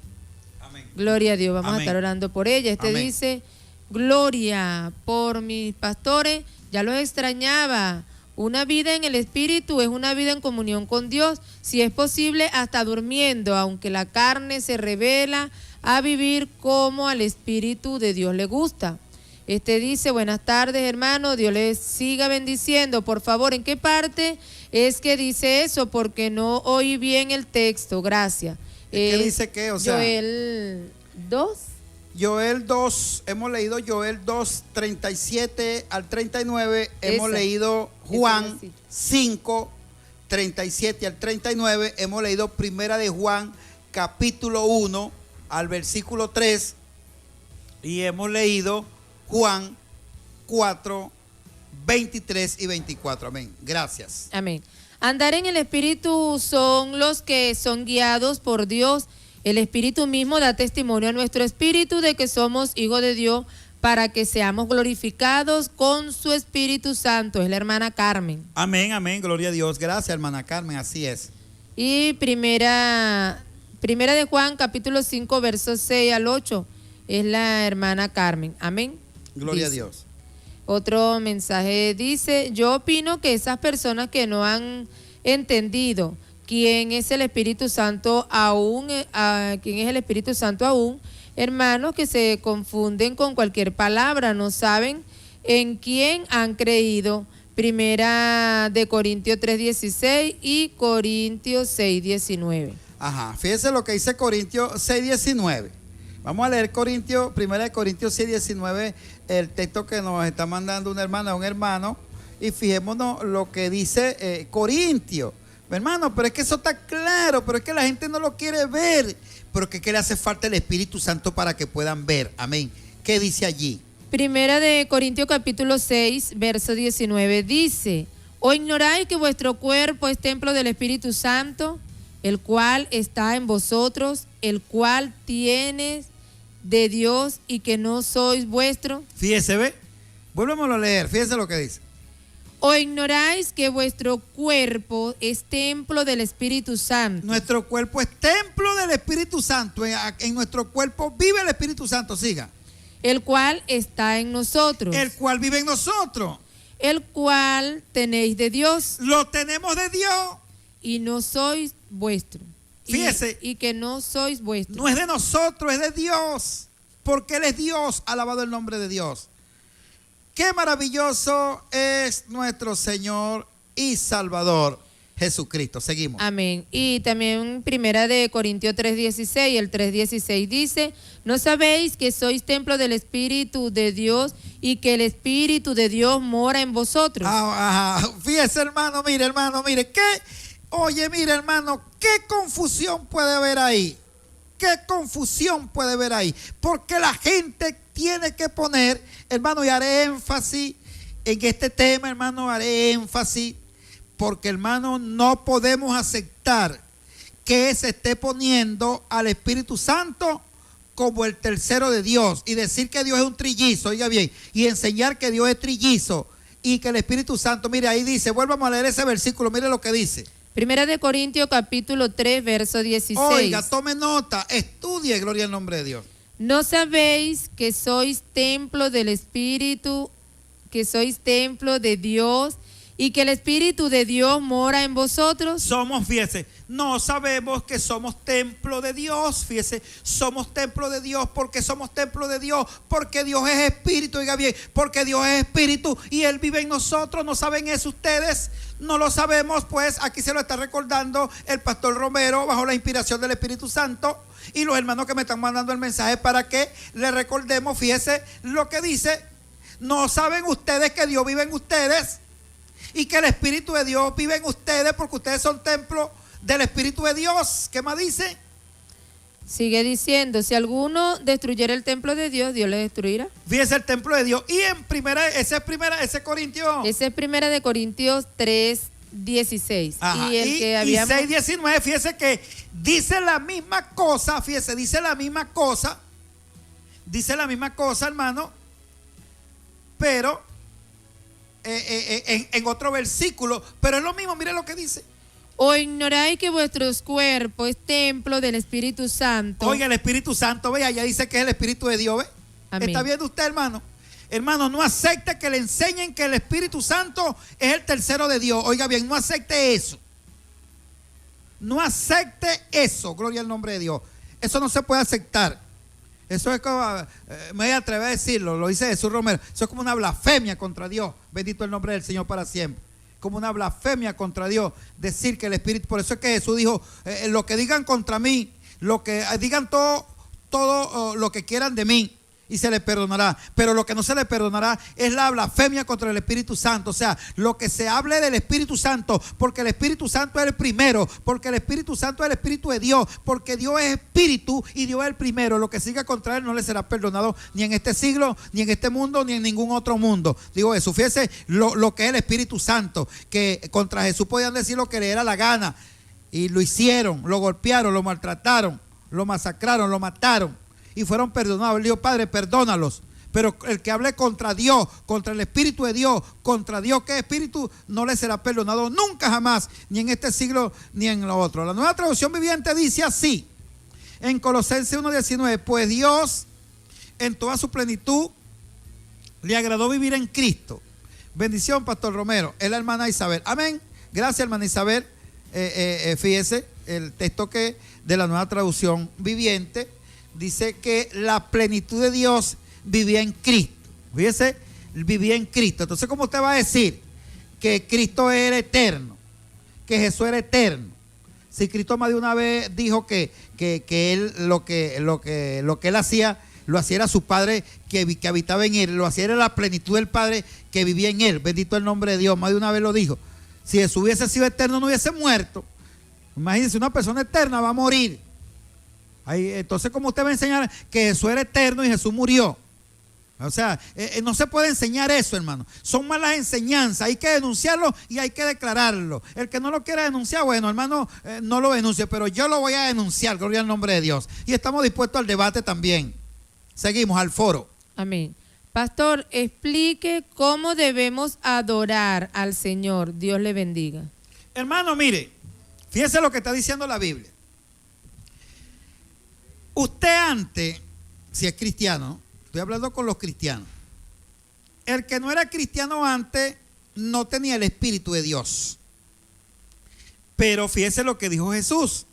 [SPEAKER 3] Amén. Gloria a Dios, vamos a estar orando por ella. Amén. Dice: gloria por mis pastores, ya los extrañaba. Una vida en el Espíritu es una vida en comunión con Dios, si es posible hasta durmiendo, aunque la carne se revela a vivir como al Espíritu de Dios le gusta. Dice: buenas tardes hermano, Dios les siga bendiciendo. Por favor, ¿en qué parte es que dice eso? Porque no oí bien el texto, gracias.
[SPEAKER 4] ¿Qué dice qué? O sea,
[SPEAKER 3] Joel 2.
[SPEAKER 4] Joel 2, hemos leído Joel 2, 37 al 39, hemos leído Juan 5, 37 al 39, hemos leído Primera de Juan, capítulo 1, al versículo 3, y hemos leído Juan 4, 23 y 24. Amén. Gracias.
[SPEAKER 3] Amén. Andar en el Espíritu son los que son guiados por Dios. El Espíritu mismo da testimonio a nuestro espíritu de que somos hijos de Dios, para que seamos glorificados con su Espíritu Santo. Es la hermana Carmen.
[SPEAKER 4] Amén, amén, gloria a Dios. Gracias, hermana Carmen, así es.
[SPEAKER 3] Y primera de Juan, capítulo 5, versos 6 al 8, es la hermana Carmen. Amén.
[SPEAKER 4] Gloria a Dios.
[SPEAKER 3] Otro mensaje dice: yo opino que esas personas que no han entendido quién es el Espíritu Santo aún, hermanos, que se confunden con cualquier palabra, no saben en quién han creído. Primera de Corintios 3:16 y Corintios 6:19.
[SPEAKER 4] Ajá, fíjese lo que dice Corintios 6:19. Vamos a leer Primera de Corintios 6:19, el texto que nos está mandando una hermana, un hermano, y fijémonos lo que dice Corintios. Hermano, pero es que eso está claro, pero es que la gente no lo quiere ver, pero que le hace falta el Espíritu Santo para que puedan ver. Amén. ¿Qué dice allí?
[SPEAKER 3] Primera de Corintios capítulo 6, verso 19 dice: ¿o ignoráis que vuestro cuerpo es templo del Espíritu Santo, el cual está en vosotros, el cual tienes de Dios y que no sois vuestro?
[SPEAKER 4] Fíjese, ve, vuélvemoslo a leer, fíjese lo que dice.
[SPEAKER 3] ¿O ignoráis que vuestro cuerpo es templo del Espíritu Santo?
[SPEAKER 4] Nuestro cuerpo es templo del Espíritu Santo. En nuestro cuerpo vive el Espíritu Santo, siga.
[SPEAKER 3] El cual está en nosotros.
[SPEAKER 4] El cual vive en nosotros.
[SPEAKER 3] El cual tenéis de Dios.
[SPEAKER 4] Lo tenemos de Dios.
[SPEAKER 3] Y no sois vuestro.
[SPEAKER 4] Fíjese.
[SPEAKER 3] Y que no sois vuestros.
[SPEAKER 4] No es de nosotros, es de Dios. Porque Él es Dios, alabado el nombre de Dios. Qué maravilloso es nuestro Señor y Salvador Jesucristo. Seguimos.
[SPEAKER 3] Amén. Y también primera de Corintios 3:16, el 3:16 dice, ¿no sabéis que sois templo del Espíritu de Dios y que el Espíritu de Dios mora en vosotros?
[SPEAKER 4] Fíjese, hermano, mire, mire, hermano, qué confusión puede haber ahí. ¿Qué confusión puede haber ahí? Porque la gente tiene que poner, hermano, y haré énfasis en este tema, hermano, haré énfasis, porque, hermano, no podemos aceptar que se esté poniendo al Espíritu Santo como el tercero de Dios y decir que Dios es un trillizo, oiga bien, y enseñar que Dios es trillizo y que el Espíritu Santo, mire, ahí dice, vuelvamos a leer ese versículo, mire lo que dice.
[SPEAKER 3] Primera de Corintios capítulo 3, verso 16.
[SPEAKER 4] Oiga, tome nota, estudie, gloria al nombre de Dios.
[SPEAKER 3] ¿No sabéis que sois templo del Espíritu, que sois templo de Dios y que el Espíritu de Dios mora en vosotros?
[SPEAKER 4] Somos, fíjese, no sabemos que somos templo de Dios, fíjese, somos templo de Dios porque somos templo de Dios, porque Dios es espíritu, oiga bien, porque Dios es espíritu y Él vive en nosotros. ¿No saben eso ustedes? No lo sabemos, pues aquí se lo está recordando el pastor Romero bajo la inspiración del Espíritu Santo y los hermanos que me están mandando el mensaje para que le recordemos. Fíjese lo que dice, ¿no saben ustedes que Dios vive en ustedes y que el Espíritu de Dios vive en ustedes porque ustedes son templo del Espíritu de Dios? ¿Qué más dice?
[SPEAKER 3] Sigue diciendo, si alguno destruyera el templo de Dios, Dios le destruirá.
[SPEAKER 4] Fíjese el templo de Dios. Y en ese Corintios.
[SPEAKER 3] Esa es primera de Corintios 3:16.
[SPEAKER 4] Y el que habíamos... 6:19, fíjese que dice la misma cosa, fíjese, dice la misma cosa, hermano, pero en otro versículo, pero es lo mismo, mire lo que dice.
[SPEAKER 3] ¿O ignoráis que vuestros cuerpos es templo del Espíritu Santo?
[SPEAKER 4] Oiga, el Espíritu Santo, vea, ya dice que es el Espíritu de Dios, ¿ve?
[SPEAKER 3] Amén.
[SPEAKER 4] ¿Está viendo usted, hermano? Hermano, no acepte que le enseñen que el Espíritu Santo es el tercero de Dios. Oiga bien, no acepte eso. No acepte eso, gloria al nombre de Dios. Eso no se puede aceptar. Eso es como, me voy a atrever a decirlo, lo dice Jesús Romero, eso es como una blasfemia contra Dios. Bendito el nombre del Señor para siempre. Como una blasfemia contra Dios, decir que el Espíritu, por eso es que Jesús dijo, lo que digan contra mí, lo que digan todo lo que quieran de mí, y se les perdonará, pero lo que no se les perdonará es la blasfemia contra el Espíritu Santo. O sea, lo que se hable del Espíritu Santo, porque el Espíritu Santo es el primero, porque el Espíritu Santo es el Espíritu de Dios, porque Dios es Espíritu y Dios es el primero. Lo que siga contra él no le será perdonado ni en este siglo, ni en este mundo, ni en ningún otro mundo. Digo eso, fíjese lo que es el Espíritu Santo, que contra Jesús podían decir lo que le era la gana, y lo hicieron, lo golpearon, lo maltrataron, lo masacraron, lo mataron, y fueron perdonados. Él dijo, Padre, perdónalos. Pero el que hable contra Dios, contra el Espíritu de Dios, contra Dios que es Espíritu, no le será perdonado nunca jamás, ni en este siglo ni en lo otro. La Nueva Traducción Viviente dice así, en Colosenses 1:19, pues Dios en toda su plenitud le agradó vivir en Cristo. Bendición, Pastor Romero. Es la hermana Isabel. Amén. Gracias, hermana Isabel. Fíjese, el texto que de la Nueva Traducción Viviente dice que la plenitud de Dios vivía en Cristo. Fíjese, vivía en Cristo. Entonces, ¿cómo usted va a decir que Cristo era eterno? Que Jesús era eterno. Si Cristo más de una vez dijo que él lo que él hacía, lo hacía era su Padre que habitaba en él, lo hacía era la plenitud del Padre que vivía en él. Bendito el nombre de Dios, más de una vez lo dijo. Si Jesús hubiese sido eterno, no hubiese muerto. Imagínense, una persona eterna va a morir. Entonces, ¿cómo usted va a enseñar que Jesús era eterno y Jesús murió? O sea, no se puede enseñar eso, hermano. Son malas enseñanzas, hay que denunciarlo y hay que declararlo. El que no lo quiera denunciar, bueno, hermano, no lo denuncie, pero yo lo voy a denunciar, gloria al nombre de Dios. Y estamos dispuestos al debate también. Seguimos al foro.
[SPEAKER 3] Amén. Pastor, explique cómo debemos adorar al Señor. Dios le bendiga.
[SPEAKER 4] Hermano, mire, fíjese lo que está diciendo la Biblia. Usted antes, si es cristiano, estoy hablando con los cristianos, el que no era cristiano antes no tenía el Espíritu de Dios. Pero fíjese lo que dijo Jesús.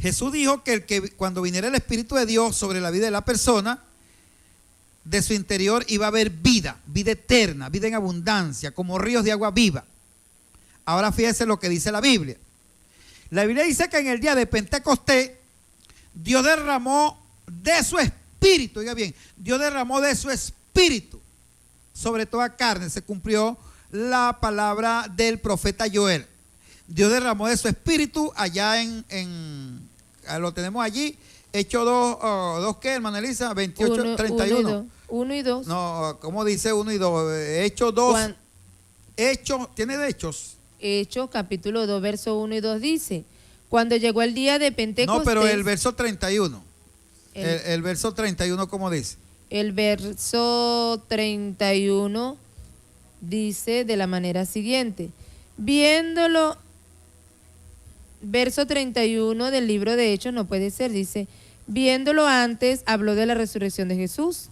[SPEAKER 4] Jesús dijo que cuando viniera el Espíritu de Dios sobre la vida de la persona, de su interior iba a haber vida, vida eterna, vida en abundancia, como ríos de agua viva. Ahora fíjese lo que dice la Biblia. La Biblia dice que en el día de Pentecostés, Dios derramó de su espíritu, oiga bien, Dios derramó de su espíritu sobre toda carne. Se cumplió la palabra del profeta Joel. Dios derramó de su espíritu allá lo tenemos allí, Hechos 2, ¿qué, hermana Elisa? 28, 31.
[SPEAKER 3] 1 y 2.
[SPEAKER 4] No, ¿cómo dice 1 y 2? Hechos 2. Hechos, ¿tiene de Hechos?
[SPEAKER 3] Hechos, capítulo 2, verso 1 y 2 dice: cuando llegó el día de Pentecostés.
[SPEAKER 4] No, pero el verso 31. El verso 31, ¿cómo dice?
[SPEAKER 3] El verso 31 dice de la manera siguiente: viéndolo, verso 31 del libro de Hechos, no puede ser, dice: viéndolo antes, habló de la resurrección de Jesús.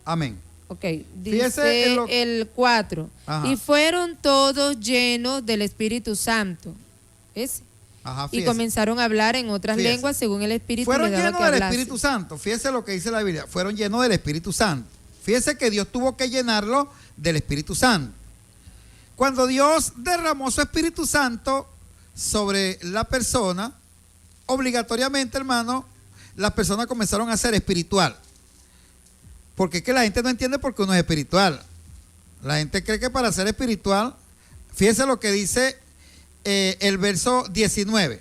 [SPEAKER 4] Amén.
[SPEAKER 3] Ok, dice el 4. Ajá. Y fueron todos llenos del Espíritu Santo. ¿Ese?
[SPEAKER 4] Ajá,
[SPEAKER 3] y comenzaron a hablar en otras lenguas según el Espíritu les daba que hablase.
[SPEAKER 4] Fueron llenos del Espíritu Santo. Fíjese lo que dice la Biblia. Fueron llenos del Espíritu Santo. Fíjese que Dios tuvo que llenarlo del Espíritu Santo. Cuando Dios derramó su Espíritu Santo sobre la persona, obligatoriamente, hermano, las personas comenzaron a ser espiritual. Porque es que la gente no entiende por qué uno es espiritual. La gente cree que para ser espiritual, fíjese lo que dice el verso 19,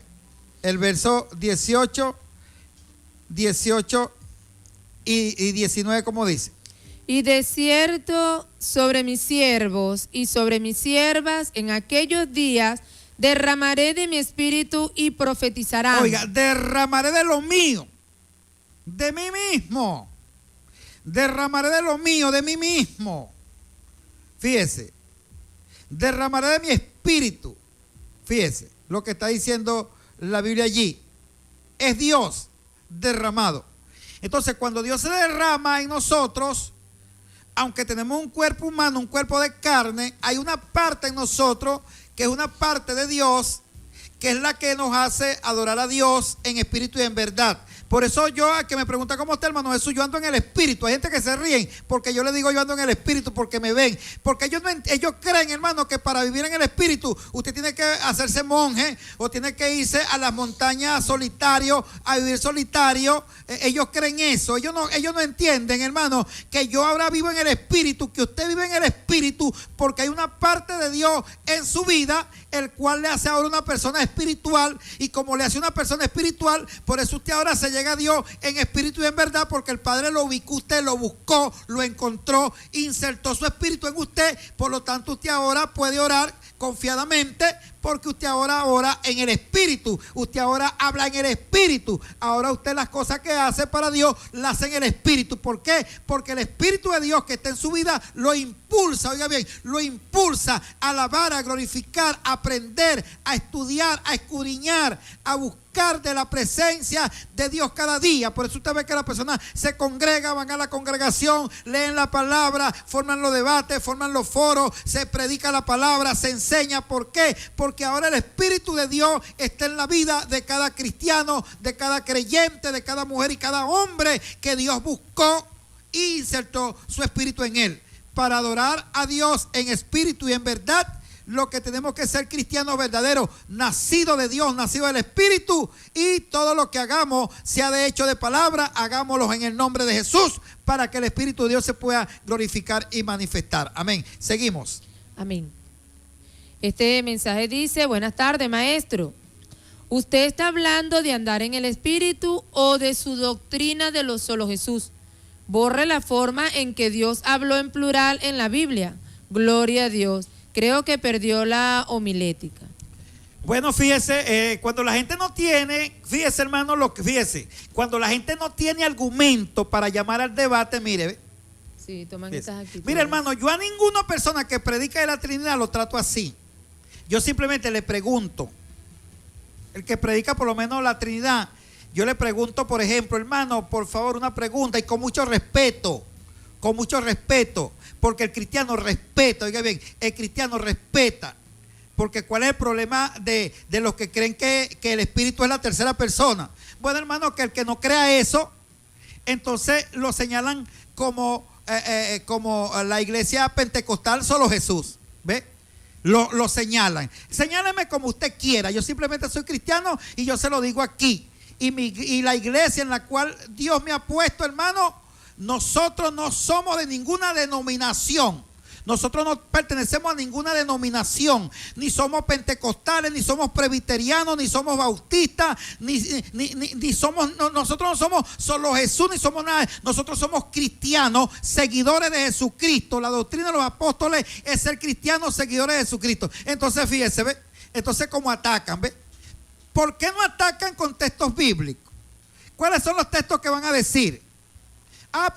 [SPEAKER 4] el verso 18 y 19, ¿cómo dice?
[SPEAKER 3] Y de cierto sobre mis siervos y sobre mis siervas en aquellos días derramaré de mi espíritu y profetizarán.
[SPEAKER 4] Oiga, derramaré de lo mío, de mí mismo. Derramaré de lo mío, de mí mismo. Fíjese, derramaré de mi espíritu. Fíjese lo que está diciendo la Biblia allí. Es Dios derramado. Entonces, cuando Dios se derrama en nosotros, aunque tenemos un cuerpo humano, un cuerpo de carne, hay una parte en nosotros que es una parte de Dios, que es la que nos hace adorar a Dios en espíritu y en verdad. Por eso yo, a que me pregunta cómo está, hermano Jesús, yo ando en el espíritu. Hay gente que se ríen porque yo le digo yo ando en el espíritu porque me ven. Porque ellos creen, hermano, que para vivir en el espíritu usted tiene que hacerse monje o tiene que irse a las montañas solitario, a vivir solitario. Ellos creen eso. Ellos no entienden, hermano, que yo ahora vivo en el espíritu, que usted vive en el espíritu porque hay una parte de Dios en su vida, el cual le hace ahora una persona espiritual. Y como le hace una persona espiritual, por eso usted ahora se llega a Dios en espíritu y en verdad, porque el Padre lo ubicó, usted lo buscó, lo encontró, insertó su espíritu en usted. Por lo tanto, usted ahora puede orar confiadamente, porque usted ahora ora en el espíritu, usted ahora habla en el espíritu. Ahora usted las cosas que hace para Dios las hace en el espíritu. ¿Por qué? Porque el espíritu de Dios que está en su vida lo impulsa, oiga bien, lo impulsa a alabar, a glorificar, a aprender, a estudiar, a escudriñar, a buscar de la presencia de Dios cada día. Por eso usted ve que las personas se congregan, van a la congregación, leen la palabra, forman los debates, forman los foros, se predica la palabra, se enseña. ¿Por qué? Porque ahora el Espíritu de Dios está en la vida de cada cristiano, de cada creyente, de cada mujer y cada hombre que Dios buscó y insertó su espíritu en él. Para adorar a Dios en espíritu y en verdad, lo que tenemos que ser cristianos verdaderos, nacidos de Dios, nacidos del Espíritu, y todo lo que hagamos, sea de hecho de palabra, hagámoslo en el nombre de Jesús, para que el Espíritu de Dios se pueda glorificar y manifestar. Amén. Seguimos.
[SPEAKER 3] Amén. Este mensaje dice: buenas tardes, maestro. ¿Usted está hablando de andar en el Espíritu o de su doctrina de lo solo Jesús? Borre la forma en que Dios habló en plural en la Biblia. Gloria a Dios. Creo que perdió la homilética.
[SPEAKER 4] Bueno, fíjese, cuando la gente no tiene, fíjese, hermano, fíjese, cuando la gente no tiene argumento para llamar al debate, mire.
[SPEAKER 3] Sí, toman esas actitudes.
[SPEAKER 4] Mire, hermano, yo a ninguna persona que predica de la Trinidad lo trato así. Yo simplemente le pregunto. El que predica por lo menos la Trinidad, yo le pregunto, por ejemplo, hermano, por favor, una pregunta, y con mucho respeto, porque el cristiano respeta, oiga bien, el cristiano respeta, Porque ¿cuál es el problema de los que creen que el Espíritu es la tercera persona? Bueno, hermano, que el que no crea eso, entonces lo señalan como la iglesia pentecostal solo Jesús. ¿Ve? Lo señalan. Señáleme como usted quiera. Yo simplemente soy cristiano y yo se lo digo aquí. Y la iglesia en la cual Dios me ha puesto, hermano, nosotros no somos de ninguna denominación. Nosotros no pertenecemos a ninguna denominación, ni somos pentecostales, ni somos presbiterianos, ni somos bautistas, nosotros no somos solo Jesús, ni somos nada. Nosotros somos cristianos, seguidores de Jesucristo. La doctrina de los apóstoles es ser cristianos, seguidores de Jesucristo. Entonces, fíjese, ¿ve? Entonces, ¿cómo atacan? ¿Ve? ¿Por qué no atacan con textos bíblicos? ¿Cuáles son los textos que van a decir?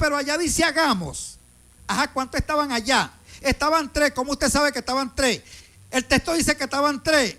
[SPEAKER 4] Pero allá dice hagamos. Ajá, ¿cuántos estaban allá? Estaban 3. ¿Cómo usted sabe que estaban 3? El texto dice que estaban 3.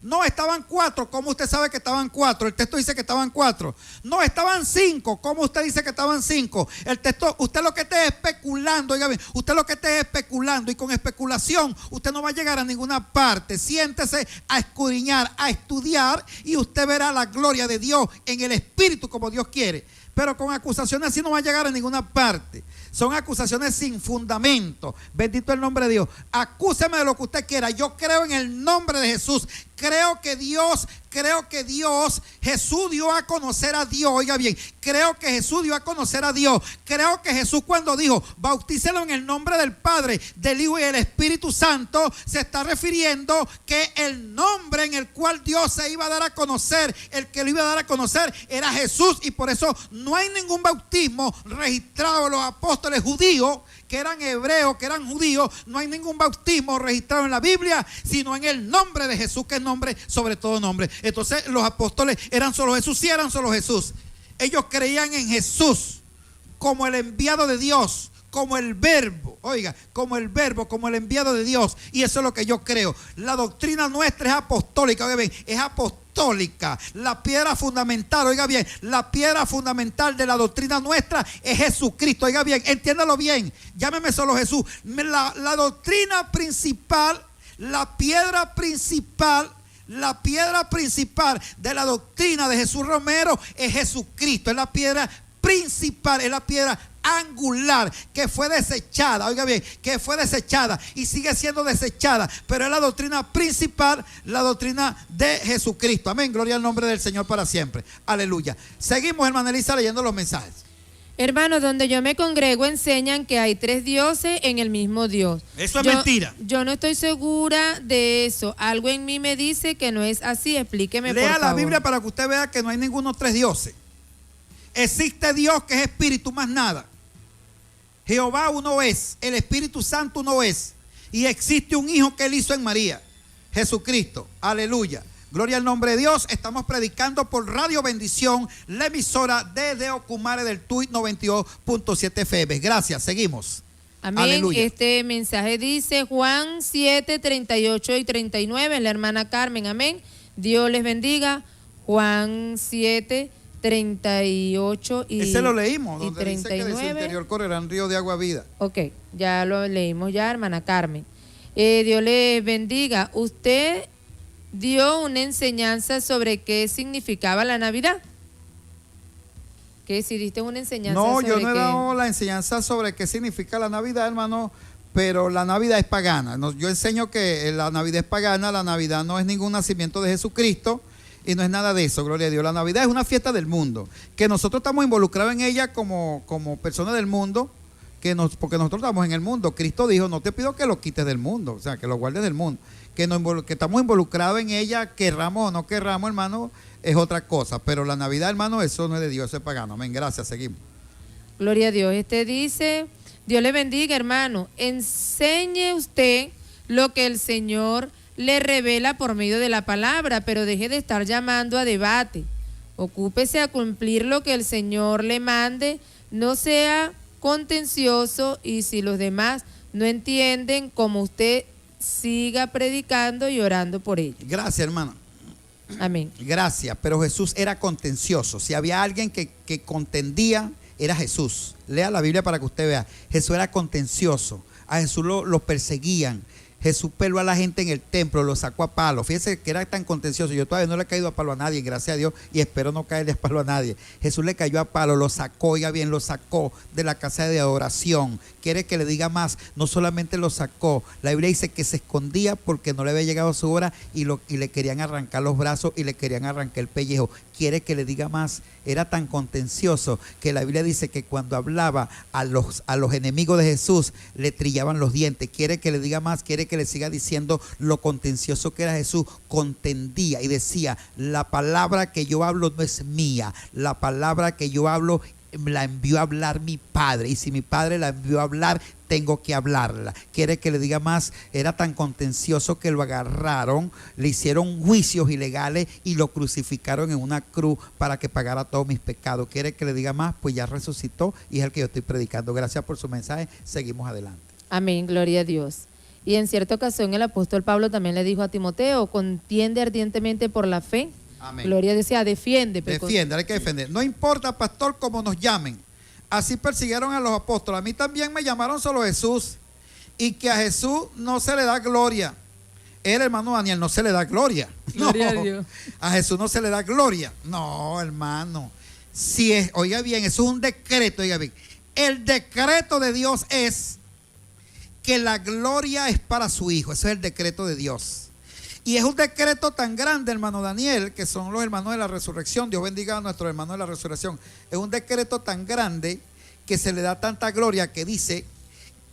[SPEAKER 4] No, estaban 4. ¿Cómo usted sabe que estaban 4? El texto dice que estaban 4. No, estaban 5. ¿Cómo usted dice que estaban 5? El texto, usted lo que esté especulando, oiga bien, usted lo que esté especulando, y con especulación usted no va a llegar a ninguna parte. Siéntese a escudriñar, a estudiar, y usted verá la gloria de Dios en el Espíritu como Dios quiere. Pero con acusaciones así no va a llegar a ninguna parte. Son acusaciones sin fundamento. Bendito el nombre de Dios. Acúseme de lo que usted quiera. Yo creo en el nombre de Jesús. Creo que Dios, Jesús dio a conocer a Dios. Oiga bien, creo que Jesús dio a conocer a Dios. Creo que Jesús, cuando dijo bautícelo en el nombre del Padre, del Hijo y del Espíritu Santo, se está refiriendo que el nombre en el cual Dios se iba a dar a conocer, el que lo iba a dar a conocer era Jesús. Y por eso no hay ningún bautismo registrado en los apóstoles judíos, que eran hebreos, que eran judíos. No hay ningún bautismo registrado en la Biblia, sino en el nombre de Jesús, que es nombre sobre todo nombre. Entonces los apóstoles eran solo Jesús, sí eran solo Jesús. Ellos creían en Jesús como el enviado de Dios, como el verbo, oiga, como el verbo, como el enviado de Dios. Y eso es lo que yo creo. La doctrina nuestra es apostólica, oiga bien, es apostólica. La piedra fundamental, oiga bien, la piedra fundamental de la doctrina nuestra es Jesucristo. Oiga bien, entiéndalo bien, llámeme solo Jesús. La doctrina principal, la piedra principal de la doctrina de Jesús Romero es Jesucristo. Es la piedra principal, es la piedra angular que fue desechada, oiga bien, que fue desechada y sigue siendo desechada, pero es la doctrina principal, la doctrina de Jesucristo. Amén, gloria al nombre del Señor para siempre. Aleluya. Seguimos, hermana Elisa, leyendo los mensajes.
[SPEAKER 3] Hermanos, donde yo me congrego enseñan que hay 3 dioses en el mismo Dios.
[SPEAKER 4] Eso es mentira.
[SPEAKER 3] Yo no estoy segura de eso. Algo en mí me dice que no es así. Explíqueme, por favor.
[SPEAKER 4] Lea la Biblia para que usted vea que no hay ninguno 3 dioses. Existe Dios que es espíritu, más nada. Jehová uno es, el Espíritu Santo uno es, y existe un hijo que él hizo en María, Jesucristo. Aleluya. Gloria al nombre de Dios. Estamos predicando por Radio Bendición, la emisora de Ocumare del Tuy 92.7 FM. Gracias, seguimos.
[SPEAKER 3] Amén.
[SPEAKER 4] Aleluya.
[SPEAKER 3] Este mensaje dice Juan 7, 38 y 39, la hermana Carmen. Amén. Dios les bendiga. Juan 7, 38 y 39.
[SPEAKER 4] Ese lo leímos, donde dice que de su interior correrán ríos de agua vida.
[SPEAKER 3] Ok, ya lo leímos ya, hermana Carmen. Dios les bendiga. Usted dio una enseñanza sobre qué significaba la Navidad. ¿Qué? Si diste una enseñanza sobre
[SPEAKER 4] yo no he dado la enseñanza sobre qué significa la Navidad, hermano, pero la Navidad es pagana. Yo enseño que la Navidad es pagana, la Navidad no es ningún nacimiento de Jesucristo y no es nada de eso, gloria a Dios. La Navidad es una fiesta del mundo, que nosotros estamos involucrados en ella como personas del mundo, porque nosotros estamos en el mundo. Cristo dijo, no te pido que lo quites del mundo, o sea, que lo guardes del mundo. Que estamos involucrados en ella, querramos o no querramos, hermano, es otra cosa. Pero la Navidad, hermano, eso no es de Dios, eso es pagano. Amén, gracias, seguimos.
[SPEAKER 3] Gloria a Dios. Dice, Dios le bendiga, hermano. Enseñe usted lo que el Señor le revela por medio de la palabra, pero deje de estar llamando a debate. Ocúpese a cumplir lo que el Señor le mande, no sea contencioso, y si los demás no entienden, como usted, siga predicando y orando por ellos.
[SPEAKER 4] Gracias, hermano.
[SPEAKER 3] Amén.
[SPEAKER 4] Gracias, pero Jesús era contencioso. Si había alguien que contendía, era Jesús. Lea la Biblia para que usted vea. Jesús era contencioso. A Jesús los perseguían. Jesús peló a la gente en el templo, lo sacó a palo. Fíjese que era tan contencioso. Yo todavía no le he caído a palo a nadie, gracias a Dios, y espero no caerle a palo a nadie. Jesús le cayó a palo, lo sacó, oiga bien, lo sacó de la casa de adoración. Quiere que le diga más, no solamente lo sacó, la Biblia dice que se escondía porque no le había llegado su hora y le querían arrancar los brazos y le querían arrancar el pellejo. Quiere que le diga más, era tan contencioso que la Biblia dice que cuando hablaba a los enemigos de Jesús le trillaban los dientes. Quiere que le diga más, quiere que le siga diciendo lo contencioso que era Jesús. Contendía y decía, la palabra que yo hablo no es mía, la palabra que yo hablo la envió a hablar mi Padre, y si mi Padre la envió a hablar, tengo que hablarla. Quiere que le diga más, era tan contencioso que lo agarraron, le hicieron juicios ilegales y lo crucificaron en una cruz para que pagara todos mis pecados. Quiere que le diga más, pues ya resucitó y es el que yo estoy predicando. Gracias por su mensaje, seguimos adelante.
[SPEAKER 3] Amén, gloria a Dios. Y en cierta ocasión el apóstol Pablo también le dijo a Timoteo, contiende ardientemente por la fe.
[SPEAKER 4] Amén.
[SPEAKER 3] Gloria decía, defiende.
[SPEAKER 4] Defiende, hay que defender. No importa, pastor, cómo nos llamen. Así persiguieron a los apóstoles. A mí también me llamaron solo Jesús. Y que a Jesús no se le da gloria. El hermano Daniel no se le da gloria.
[SPEAKER 3] Gloria
[SPEAKER 4] no,
[SPEAKER 3] a Dios.
[SPEAKER 4] A Jesús no se le da gloria. No, hermano. Si es, oiga bien, eso es un decreto, oiga bien. El decreto de Dios es que la gloria es para su Hijo. Ese es el decreto de Dios. Y es un decreto tan grande, hermano Daniel, que son los hermanos de la resurrección. Dios bendiga a nuestros hermanos de la resurrección. Es un decreto tan grande que se le da tanta gloria que dice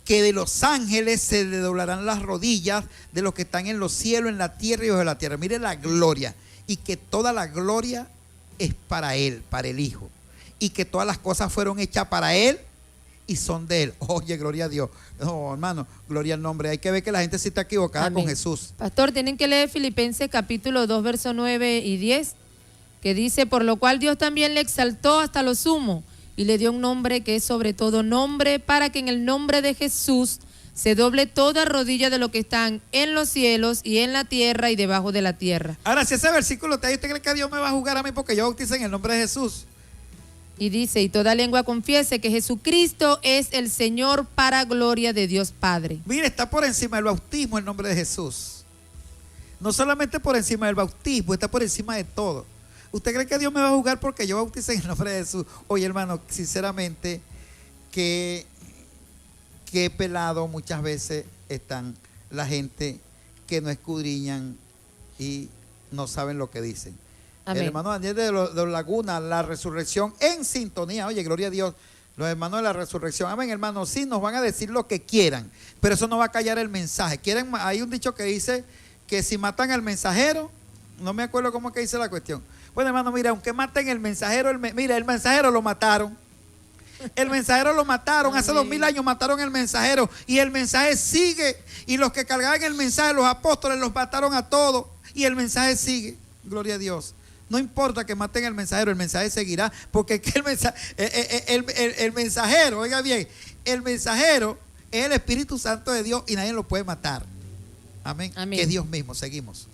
[SPEAKER 4] que de los ángeles se le doblarán las rodillas de los que están en los cielos, en la tierra y bajo la tierra. Mire la gloria. Y que toda la gloria es para Él, para el Hijo. Y que todas las cosas fueron hechas para Él y son de Él. Oye, gloria a Dios. No, hermano, gloria al nombre. Hay que ver que la gente sí está equivocada. Amén. Con Jesús.
[SPEAKER 3] Pastor, tienen que leer Filipenses capítulo 2, versos 9 y 10, que dice, por lo cual Dios también le exaltó hasta lo sumo y le dio un nombre que es sobre todo nombre, para que en el nombre de Jesús se doble toda rodilla de lo que están en los cielos y en la tierra y debajo de la tierra.
[SPEAKER 4] Ahora, si ese versículo está ahí, ¿usted cree que Dios me va a juzgar a mí porque yo bauticé en el nombre de Jesús?
[SPEAKER 3] Y dice, y toda lengua confiese que Jesucristo es el Señor para gloria de Dios Padre.
[SPEAKER 4] Mire, está por encima del bautismo el nombre de Jesús. No solamente por encima del bautismo, está por encima de todo. ¿Usted cree que Dios me va a juzgar porque yo bauticé en el nombre de Jesús? Oye, hermano, sinceramente, que pelado muchas veces están la gente que no escudriñan y no saben lo que dicen. Amén. El hermano Daniel de Laguna, la resurrección en sintonía. Oye, gloria a Dios. Los hermanos de la resurrección. Amén, hermanos. Sí, nos van a decir lo que quieran, pero eso no va a callar el mensaje. Hay un dicho que dice que si matan al mensajero, no me acuerdo cómo que dice la cuestión. Bueno, hermano, mira, aunque maten el mensajero, mira, el mensajero lo mataron. El mensajero lo mataron. Hace 2000 años mataron el mensajero y el mensaje sigue. Y los que cargaban el mensaje, los apóstoles, los mataron a todos y el mensaje sigue. Gloria a Dios. No importa que maten al mensajero, el mensaje seguirá, porque el mensajero, oiga bien, el mensajero es el Espíritu Santo de Dios y nadie lo puede matar. Amén. Amén. Que es Dios mismo. Seguimos.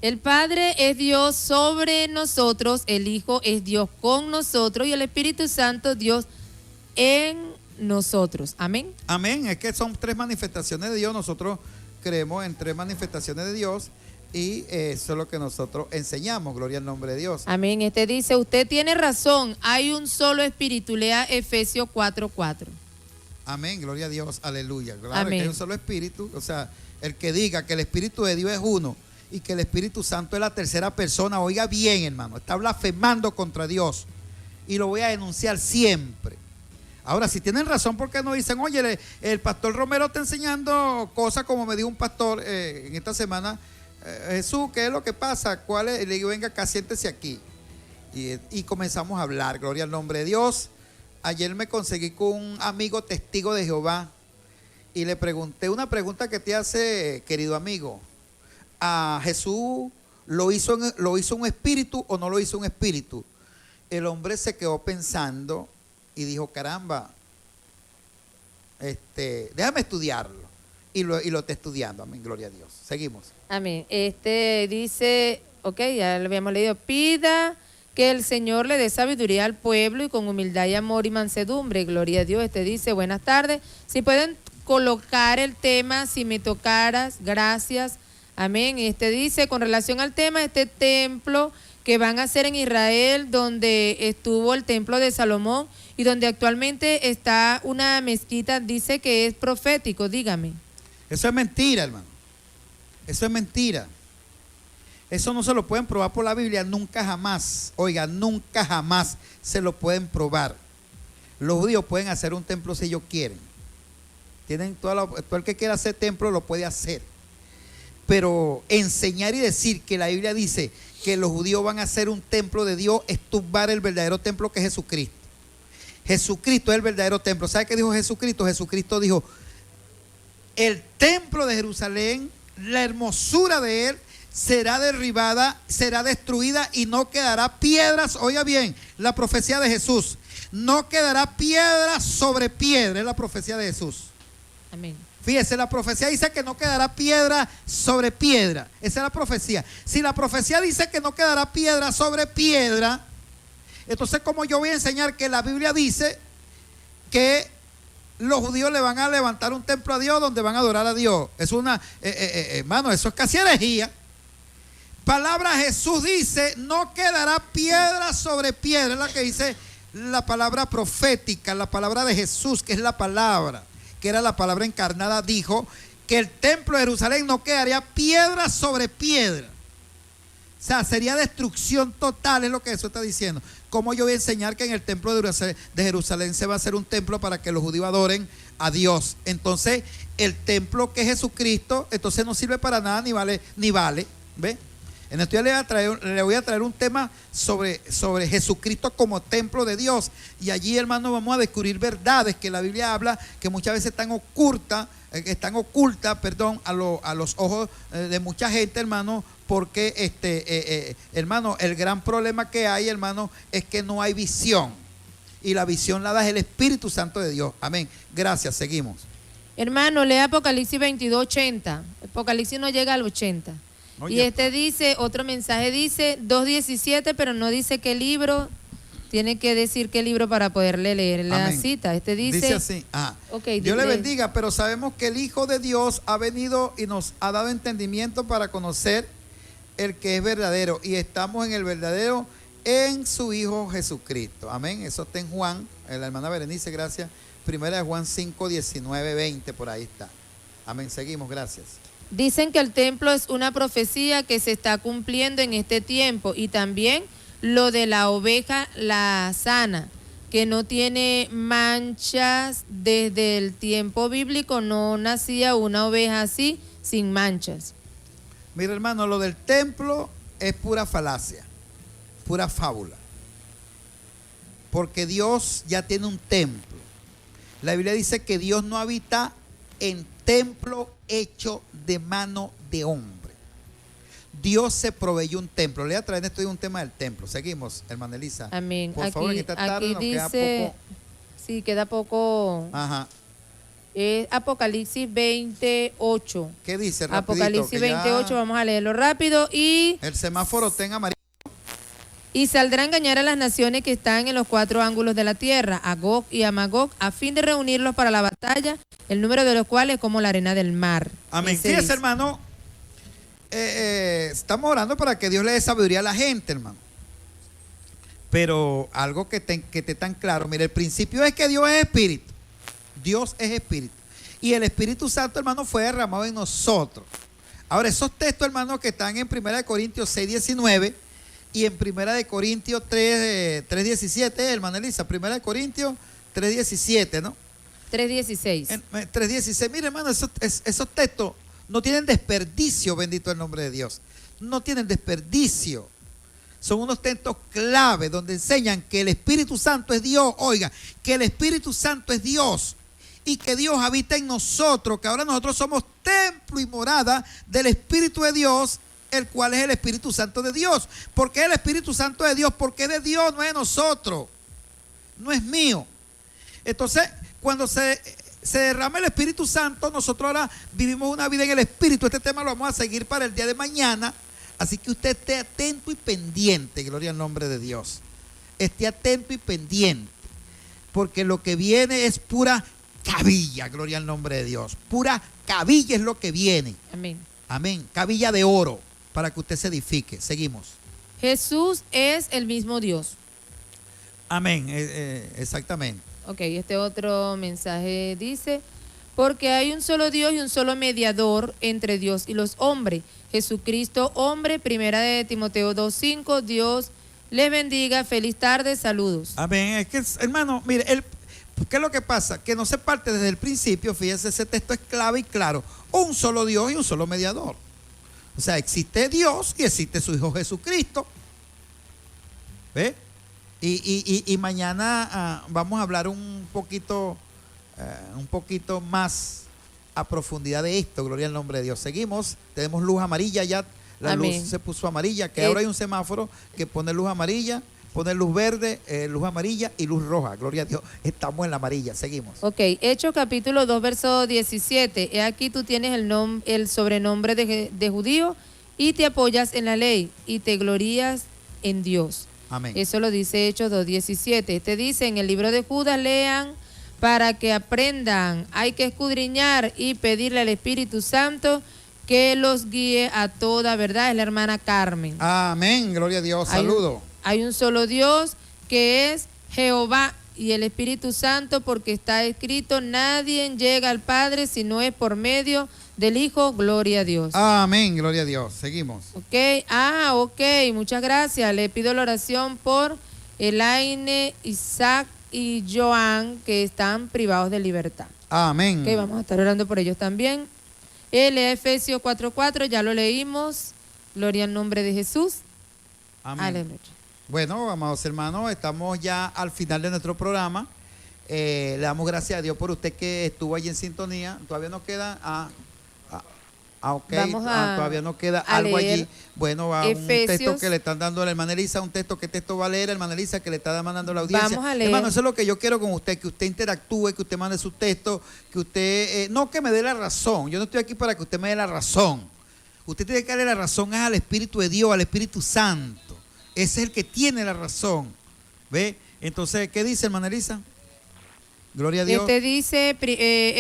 [SPEAKER 3] El Padre es Dios sobre nosotros, el Hijo es Dios con nosotros y el Espíritu Santo Dios en nosotros. Amén.
[SPEAKER 4] Amén. Es que son 3 manifestaciones de Dios. Nosotros creemos en 3 manifestaciones de Dios. Y eso es lo que nosotros enseñamos, gloria al nombre de Dios.
[SPEAKER 3] Amén. Dice, usted tiene razón, hay un solo espíritu, lea Efesios 4:4.
[SPEAKER 4] Amén, gloria a Dios, aleluya. Claro,
[SPEAKER 3] amén.
[SPEAKER 4] Que hay un solo espíritu, o sea, el que diga que el Espíritu de Dios es uno y que el Espíritu Santo es la tercera persona, oiga bien, hermano, está blasfemando contra Dios y lo voy a denunciar siempre. Ahora, si tienen razón, ¿por qué no dicen, oye, el pastor Romero está enseñando cosas como me dijo un pastor en esta semana? Jesús, ¿qué es lo que pasa? ¿Cuál es? Le digo, venga acá, siéntese aquí. Y comenzamos a hablar, gloria al nombre de Dios. Ayer me conseguí con un amigo testigo de Jehová y le pregunté una pregunta que te hace, querido amigo. ¿A Jesús lo hizo un espíritu o no lo hizo un espíritu? El hombre se quedó pensando y dijo, caramba, déjame estudiarlo. Y lo está estudiando, amén, gloria a Dios. Seguimos.
[SPEAKER 3] Amén. Dice, ok, ya lo habíamos leído, pida que el Señor le dé sabiduría al pueblo y con humildad y amor y mansedumbre, gloria a Dios. Dice, buenas tardes, si pueden colocar el tema, si me tocaras, gracias, amén. Dice, con relación al tema, este templo que van a hacer en Israel, donde estuvo el templo de Salomón y donde actualmente está una mezquita, dice que es profético, dígame.
[SPEAKER 4] Eso es mentira, hermano. Eso es mentira. Eso no se lo pueden probar por la Biblia, nunca jamás. Oiga, nunca jamás se lo pueden probar. Los judíos pueden hacer un templo si ellos quieren. Tienen todo el que quiera hacer templo lo puede hacer. Pero enseñar y decir que la Biblia dice que los judíos van a hacer un templo de Dios es tumbar el verdadero templo que es Jesucristo. Jesucristo es el verdadero templo. ¿Sabe qué dijo Jesucristo? Jesucristo dijo, el templo de Jerusalén, la hermosura de él, será derribada, será destruida y no quedará piedras. Oiga bien, la profecía de Jesús. No quedará piedra sobre piedra, es la profecía de Jesús.
[SPEAKER 3] Amén.
[SPEAKER 4] Fíjese, la profecía dice que no quedará piedra sobre piedra. Esa es la profecía. Si la profecía dice que no quedará piedra sobre piedra, entonces ¿cómo yo voy a enseñar que la Biblia dice que los judíos le van a levantar un templo a Dios donde van a adorar a Dios? Es una, hermano, eso es casi herejía. Palabra Jesús dice, no quedará piedra sobre piedra. Es la que dice la palabra profética, la palabra de Jesús, que es la palabra, que era la palabra encarnada, dijo que el templo de Jerusalén no quedaría piedra sobre piedra. O sea, sería destrucción total, es lo que Jesús está diciendo. ¿Cómo yo voy a enseñar que en el templo de Jerusalén se va a hacer un templo para que los judíos adoren a Dios? Entonces, el templo que es Jesucristo, entonces no sirve para nada, ni vale, ¿ve? En esto ya le voy a traer un tema sobre Jesucristo como templo de Dios. Y allí, hermano, vamos a descubrir verdades que la Biblia habla, que muchas veces están ocultas, a los ojos de mucha gente, hermano, porque, hermano, el gran problema que hay, hermano, es que no hay visión. Y la visión la da el Espíritu Santo de Dios. Amén. Gracias, seguimos.
[SPEAKER 3] Hermano, lea Apocalipsis 22:80. Apocalipsis no llega al 80.
[SPEAKER 4] Oye,
[SPEAKER 3] y dice, otro mensaje dice 2:17, pero no dice qué libro. Tiene que decir qué libro para poderle leer la
[SPEAKER 4] amén.
[SPEAKER 3] Cita. Dice
[SPEAKER 4] así.
[SPEAKER 3] Okay,
[SPEAKER 4] Dios le bendiga, pero sabemos que el Hijo de Dios ha venido y nos ha dado entendimiento para conocer el que es verdadero. Y estamos en el verdadero en su Hijo Jesucristo. Amén. Eso está en Juan, la hermana Berenice, gracias. Primera de Juan 5, 19, 20, por ahí está. Amén. Seguimos, gracias.
[SPEAKER 3] Dicen que el templo es una profecía que se está cumpliendo en este tiempo, y también lo de la oveja la sana, que no tiene manchas. Desde el tiempo bíblico no nacía una oveja así, sin manchas.
[SPEAKER 4] Mira, hermano, lo del templo es pura falacia, pura fábula. Porque Dios ya tiene un templo. La Biblia dice que Dios no habita en templo hecho de mano de hombre. Dios se proveyó un templo. Le voy a traer esto de un tema del templo. Seguimos, hermana Elisa.
[SPEAKER 3] Amén.
[SPEAKER 4] Por favor, en esta tarde
[SPEAKER 3] aquí
[SPEAKER 4] nos
[SPEAKER 3] dice,
[SPEAKER 4] queda poco.
[SPEAKER 3] Sí, queda poco.
[SPEAKER 4] Ajá.
[SPEAKER 3] Es Apocalipsis 28.
[SPEAKER 4] ¿Qué dice? Rapidito,
[SPEAKER 3] Apocalipsis 28, vamos a leerlo rápido. Y
[SPEAKER 4] el semáforo tenga amarillo.
[SPEAKER 3] Y saldrá a engañar a las naciones que están en los 4 ángulos de la tierra, a Gog y a Magog, a fin de reunirlos para la batalla, el número de los cuales es como la arena del mar.
[SPEAKER 4] Amén. Fíjese, hermano, estamos orando para que Dios le dé sabiduría a la gente, hermano. Pero algo que esté tan claro, mire, el principio es que Dios es espíritu. Dios es espíritu. Y el Espíritu Santo, hermano, fue derramado en nosotros. Ahora, esos textos, hermano, que están en 1 Corintios 6, 19 y en 1 Corintios 3, 17, hermana Elisa, 1 Corintios 3, 17, ¿no?
[SPEAKER 3] 3:16.
[SPEAKER 4] 3:16. Mire, hermano, esos textos no tienen desperdicio, bendito el nombre de Dios. No tienen desperdicio. Son unos textos clave donde enseñan que el Espíritu Santo es Dios. Oiga, que el Espíritu Santo es Dios y que Dios habita en nosotros, que ahora nosotros somos templo y morada del Espíritu de Dios, el cual es el Espíritu Santo de Dios. ¿Por qué el Espíritu Santo de Dios? Porque es de Dios, no es de nosotros, no es mío. Entonces, cuando se derrama el Espíritu Santo, nosotros ahora vivimos una vida en el Espíritu. Este tema lo vamos a seguir para el día de mañana. Así que usted esté atento y pendiente, gloria al nombre de Dios. Esté atento y pendiente, porque lo que viene es pura cabilla, gloria al nombre de Dios. Pura cabilla es lo que viene.
[SPEAKER 3] Amén.
[SPEAKER 4] Amén. Cabilla de oro para que usted se edifique. Seguimos.
[SPEAKER 3] Jesús es el mismo Dios.
[SPEAKER 4] Amén. Exactamente.
[SPEAKER 3] Ok, este otro mensaje dice, porque hay un solo Dios y un solo mediador entre Dios y los hombres, Jesucristo hombre. Primera de Timoteo 2:5. Dios les bendiga, feliz tarde, saludos.
[SPEAKER 4] Amén. Es que, hermano, mire, ¿qué es lo que pasa? Que no se parte desde el principio. Fíjese, ese texto es clave y claro. Un solo Dios y un solo mediador. O sea, existe Dios y existe su Hijo Jesucristo. ¿Ve? Y mañana vamos a hablar un poquito más a profundidad de esto. Gloria al nombre de Dios. Seguimos. Tenemos luz amarilla ya. La
[SPEAKER 3] Amén.
[SPEAKER 4] luz se puso amarilla. Que ahora hay un semáforo que pone luz amarilla, pone luz verde, luz amarilla y luz roja. Gloria a Dios. Estamos en la amarilla. Seguimos.
[SPEAKER 3] Ok, Hechos capítulo 2, verso 17. He aquí tú tienes el sobrenombre de judío y te apoyas en la ley y te glorías en Dios.
[SPEAKER 4] Amén.
[SPEAKER 3] Eso lo dice Hechos 2:17. Este dice, en el libro de Judas, lean para que aprendan. Hay que escudriñar y pedirle al Espíritu Santo que los guíe a toda verdad. Es la hermana Carmen.
[SPEAKER 4] Amén. Gloria a Dios. Saludo.
[SPEAKER 3] Hay un solo Dios que es Jehová y el Espíritu Santo, porque está escrito, nadie llega al Padre si no es por medio del Hijo. Gloria a Dios.
[SPEAKER 4] Amén. Gloria a Dios. Seguimos.
[SPEAKER 3] Ok, muchas gracias. Le pido la oración por Elaine, Isaac y Joan, que están privados de libertad.
[SPEAKER 4] Amén.
[SPEAKER 3] Ok, vamos a estar orando por ellos también. Efesios 4:4, ya lo leímos. Gloria al nombre de Jesús.
[SPEAKER 4] Amén.
[SPEAKER 3] Aleluya.
[SPEAKER 4] Bueno, amados hermanos, estamos ya al final de nuestro programa. Le damos gracias a Dios por usted que estuvo allí en sintonía. Todavía nos queda ok. Todavía nos queda algo allí. Bueno, un texto que le están dando a la hermana Elisa, un texto, ¿qué texto va a leer la hermana Elisa que le está mandando la audiencia?
[SPEAKER 3] Vamos a leer.
[SPEAKER 4] Hermano, eso es lo que yo quiero con usted, que usted interactúe, que usted mande su texto, que usted, no que me dé la razón. Yo no estoy aquí para que usted me dé la razón. Usted tiene que darle la razón al Espíritu de Dios, al Espíritu Santo. Ese es el que tiene la razón. ¿Ve? Entonces, ¿qué dice hermana Elisa? Gloria a Dios.
[SPEAKER 3] Este dice,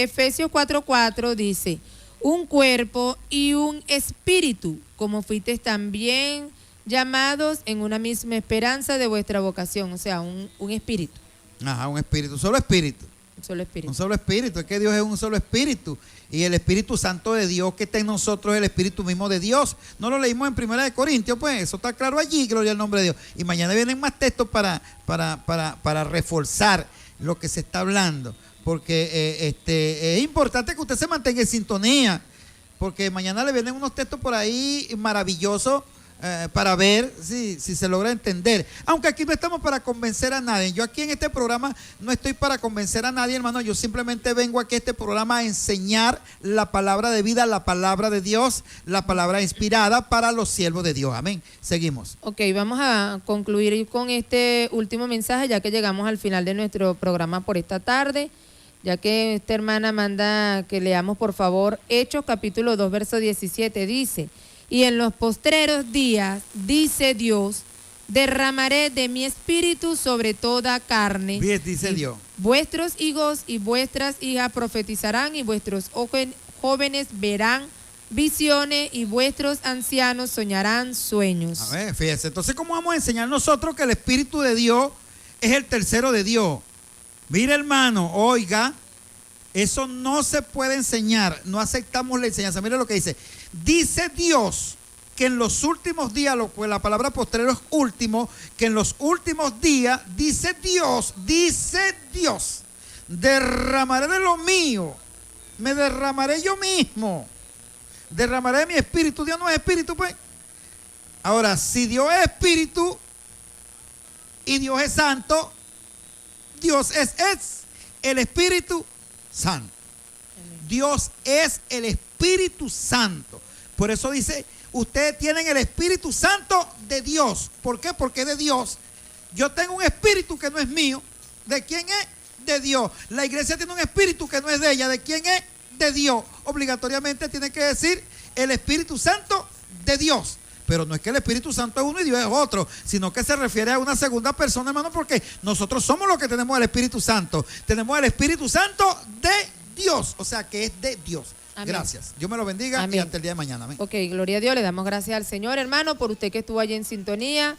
[SPEAKER 3] Efesios 4:4 dice, un cuerpo y un espíritu, como fuisteis también llamados en una misma esperanza de vuestra vocación. O sea, un espíritu.
[SPEAKER 4] Ajá, un espíritu, solo espíritu.
[SPEAKER 3] Un solo espíritu.
[SPEAKER 4] Un solo espíritu, es que Dios es un solo espíritu. Y el Espíritu Santo de Dios que está en nosotros es el Espíritu mismo de Dios. No lo leímos en 1 Corintios, pues eso está claro allí, gloria al nombre de Dios. Y mañana vienen más textos para reforzar lo que se está hablando. Porque es importante que usted se mantenga en sintonía. Porque mañana le vienen unos textos por ahí maravillosos para ver si se logra entender. Aunque aquí no estamos para convencer a nadie. Yo aquí en este programa no estoy para convencer a nadie, hermano. Yo simplemente vengo aquí a este programa a enseñar la palabra de vida, la palabra de Dios, la palabra inspirada para los siervos de Dios. Amén. Seguimos.
[SPEAKER 3] Ok, vamos a concluir con este último mensaje, ya que llegamos al final de nuestro programa por esta tarde. Ya que esta hermana manda que leamos por favor Hechos capítulo 2 verso 17, dice, y en los postreros días, dice Dios, derramaré de mi espíritu sobre toda carne.
[SPEAKER 4] Bien, dice Dios.
[SPEAKER 3] Vuestros hijos y vuestras hijas profetizarán y vuestros jóvenes verán visiones y vuestros ancianos soñarán sueños.
[SPEAKER 4] A ver, fíjese, entonces ¿cómo vamos a enseñar nosotros que el Espíritu de Dios es el tercero de Dios? Mire hermano, oiga, eso no se puede enseñar, no aceptamos la enseñanza. Mire lo que dice, dice Dios que en los últimos días, pues la palabra postrero es último, que en los últimos días, dice Dios, derramaré de lo mío, me derramaré yo mismo, derramaré mi espíritu. Dios no es espíritu, pues. Ahora, si Dios es espíritu y Dios es santo, Dios es el Espíritu Santo. Dios es el Espíritu Santo. Por eso dice, ustedes tienen el Espíritu Santo de Dios. ¿Por qué? Porque es de Dios. Yo tengo un espíritu que no es mío. ¿De quién es? De Dios. La iglesia tiene un espíritu que no es de ella. ¿De quién es? De Dios. Obligatoriamente tiene que decir el Espíritu Santo de Dios. pero no es que el Espíritu Santo es uno y Dios es otro, sino que se refiere a una segunda persona, hermano, porque nosotros somos los que tenemos el Espíritu Santo. Tenemos el Espíritu Santo de Dios, o sea que es de Dios. Amén. Gracias. Dios me lo bendiga. Amén. Y hasta el día de mañana. Amén.
[SPEAKER 3] Ok, gloria a Dios. Le damos gracias al Señor, hermano, por usted que estuvo allí en sintonía.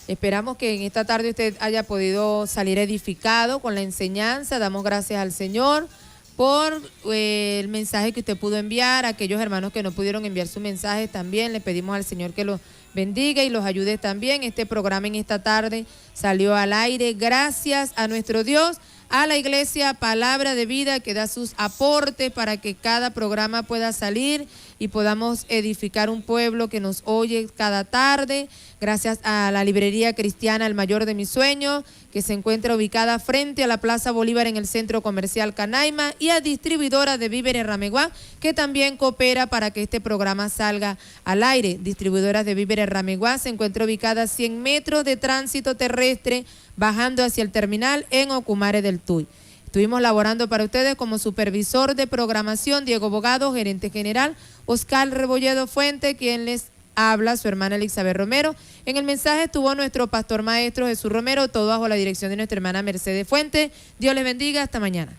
[SPEAKER 3] Esperamos que en esta tarde usted haya podido salir edificado con la enseñanza. Damos gracias al Señor por el mensaje que usted pudo enviar. A aquellos hermanos que no pudieron enviar su mensaje también, le pedimos al Señor que los bendiga y los ayude también. Este programa en esta tarde salió al aire gracias a nuestro Dios, a la Iglesia Palabra de Vida, que da sus aportes para que cada programa pueda salir y podamos edificar un pueblo que nos oye cada tarde. Gracias a la librería cristiana El Mayor de Mis Sueños, que se encuentra ubicada frente a la Plaza Bolívar en el Centro Comercial Canaima, y a Distribuidora de Víveres Rameguá, que también coopera para que este programa salga al aire. Distribuidoras de Víveres Rameguá se encuentra ubicada a 100 metros de tránsito terrestre, bajando hacia el terminal en Ocumare del Tuy. Estuvimos laborando para ustedes como supervisor de programación Diego Bogado, gerente general Oscar Rebolledo Fuente, quien les habla, su hermana Elizabeth Romero. En el mensaje estuvo nuestro pastor maestro Jesús Romero, todo bajo la dirección de nuestra hermana Mercedes Fuente. Dios les bendiga, hasta mañana.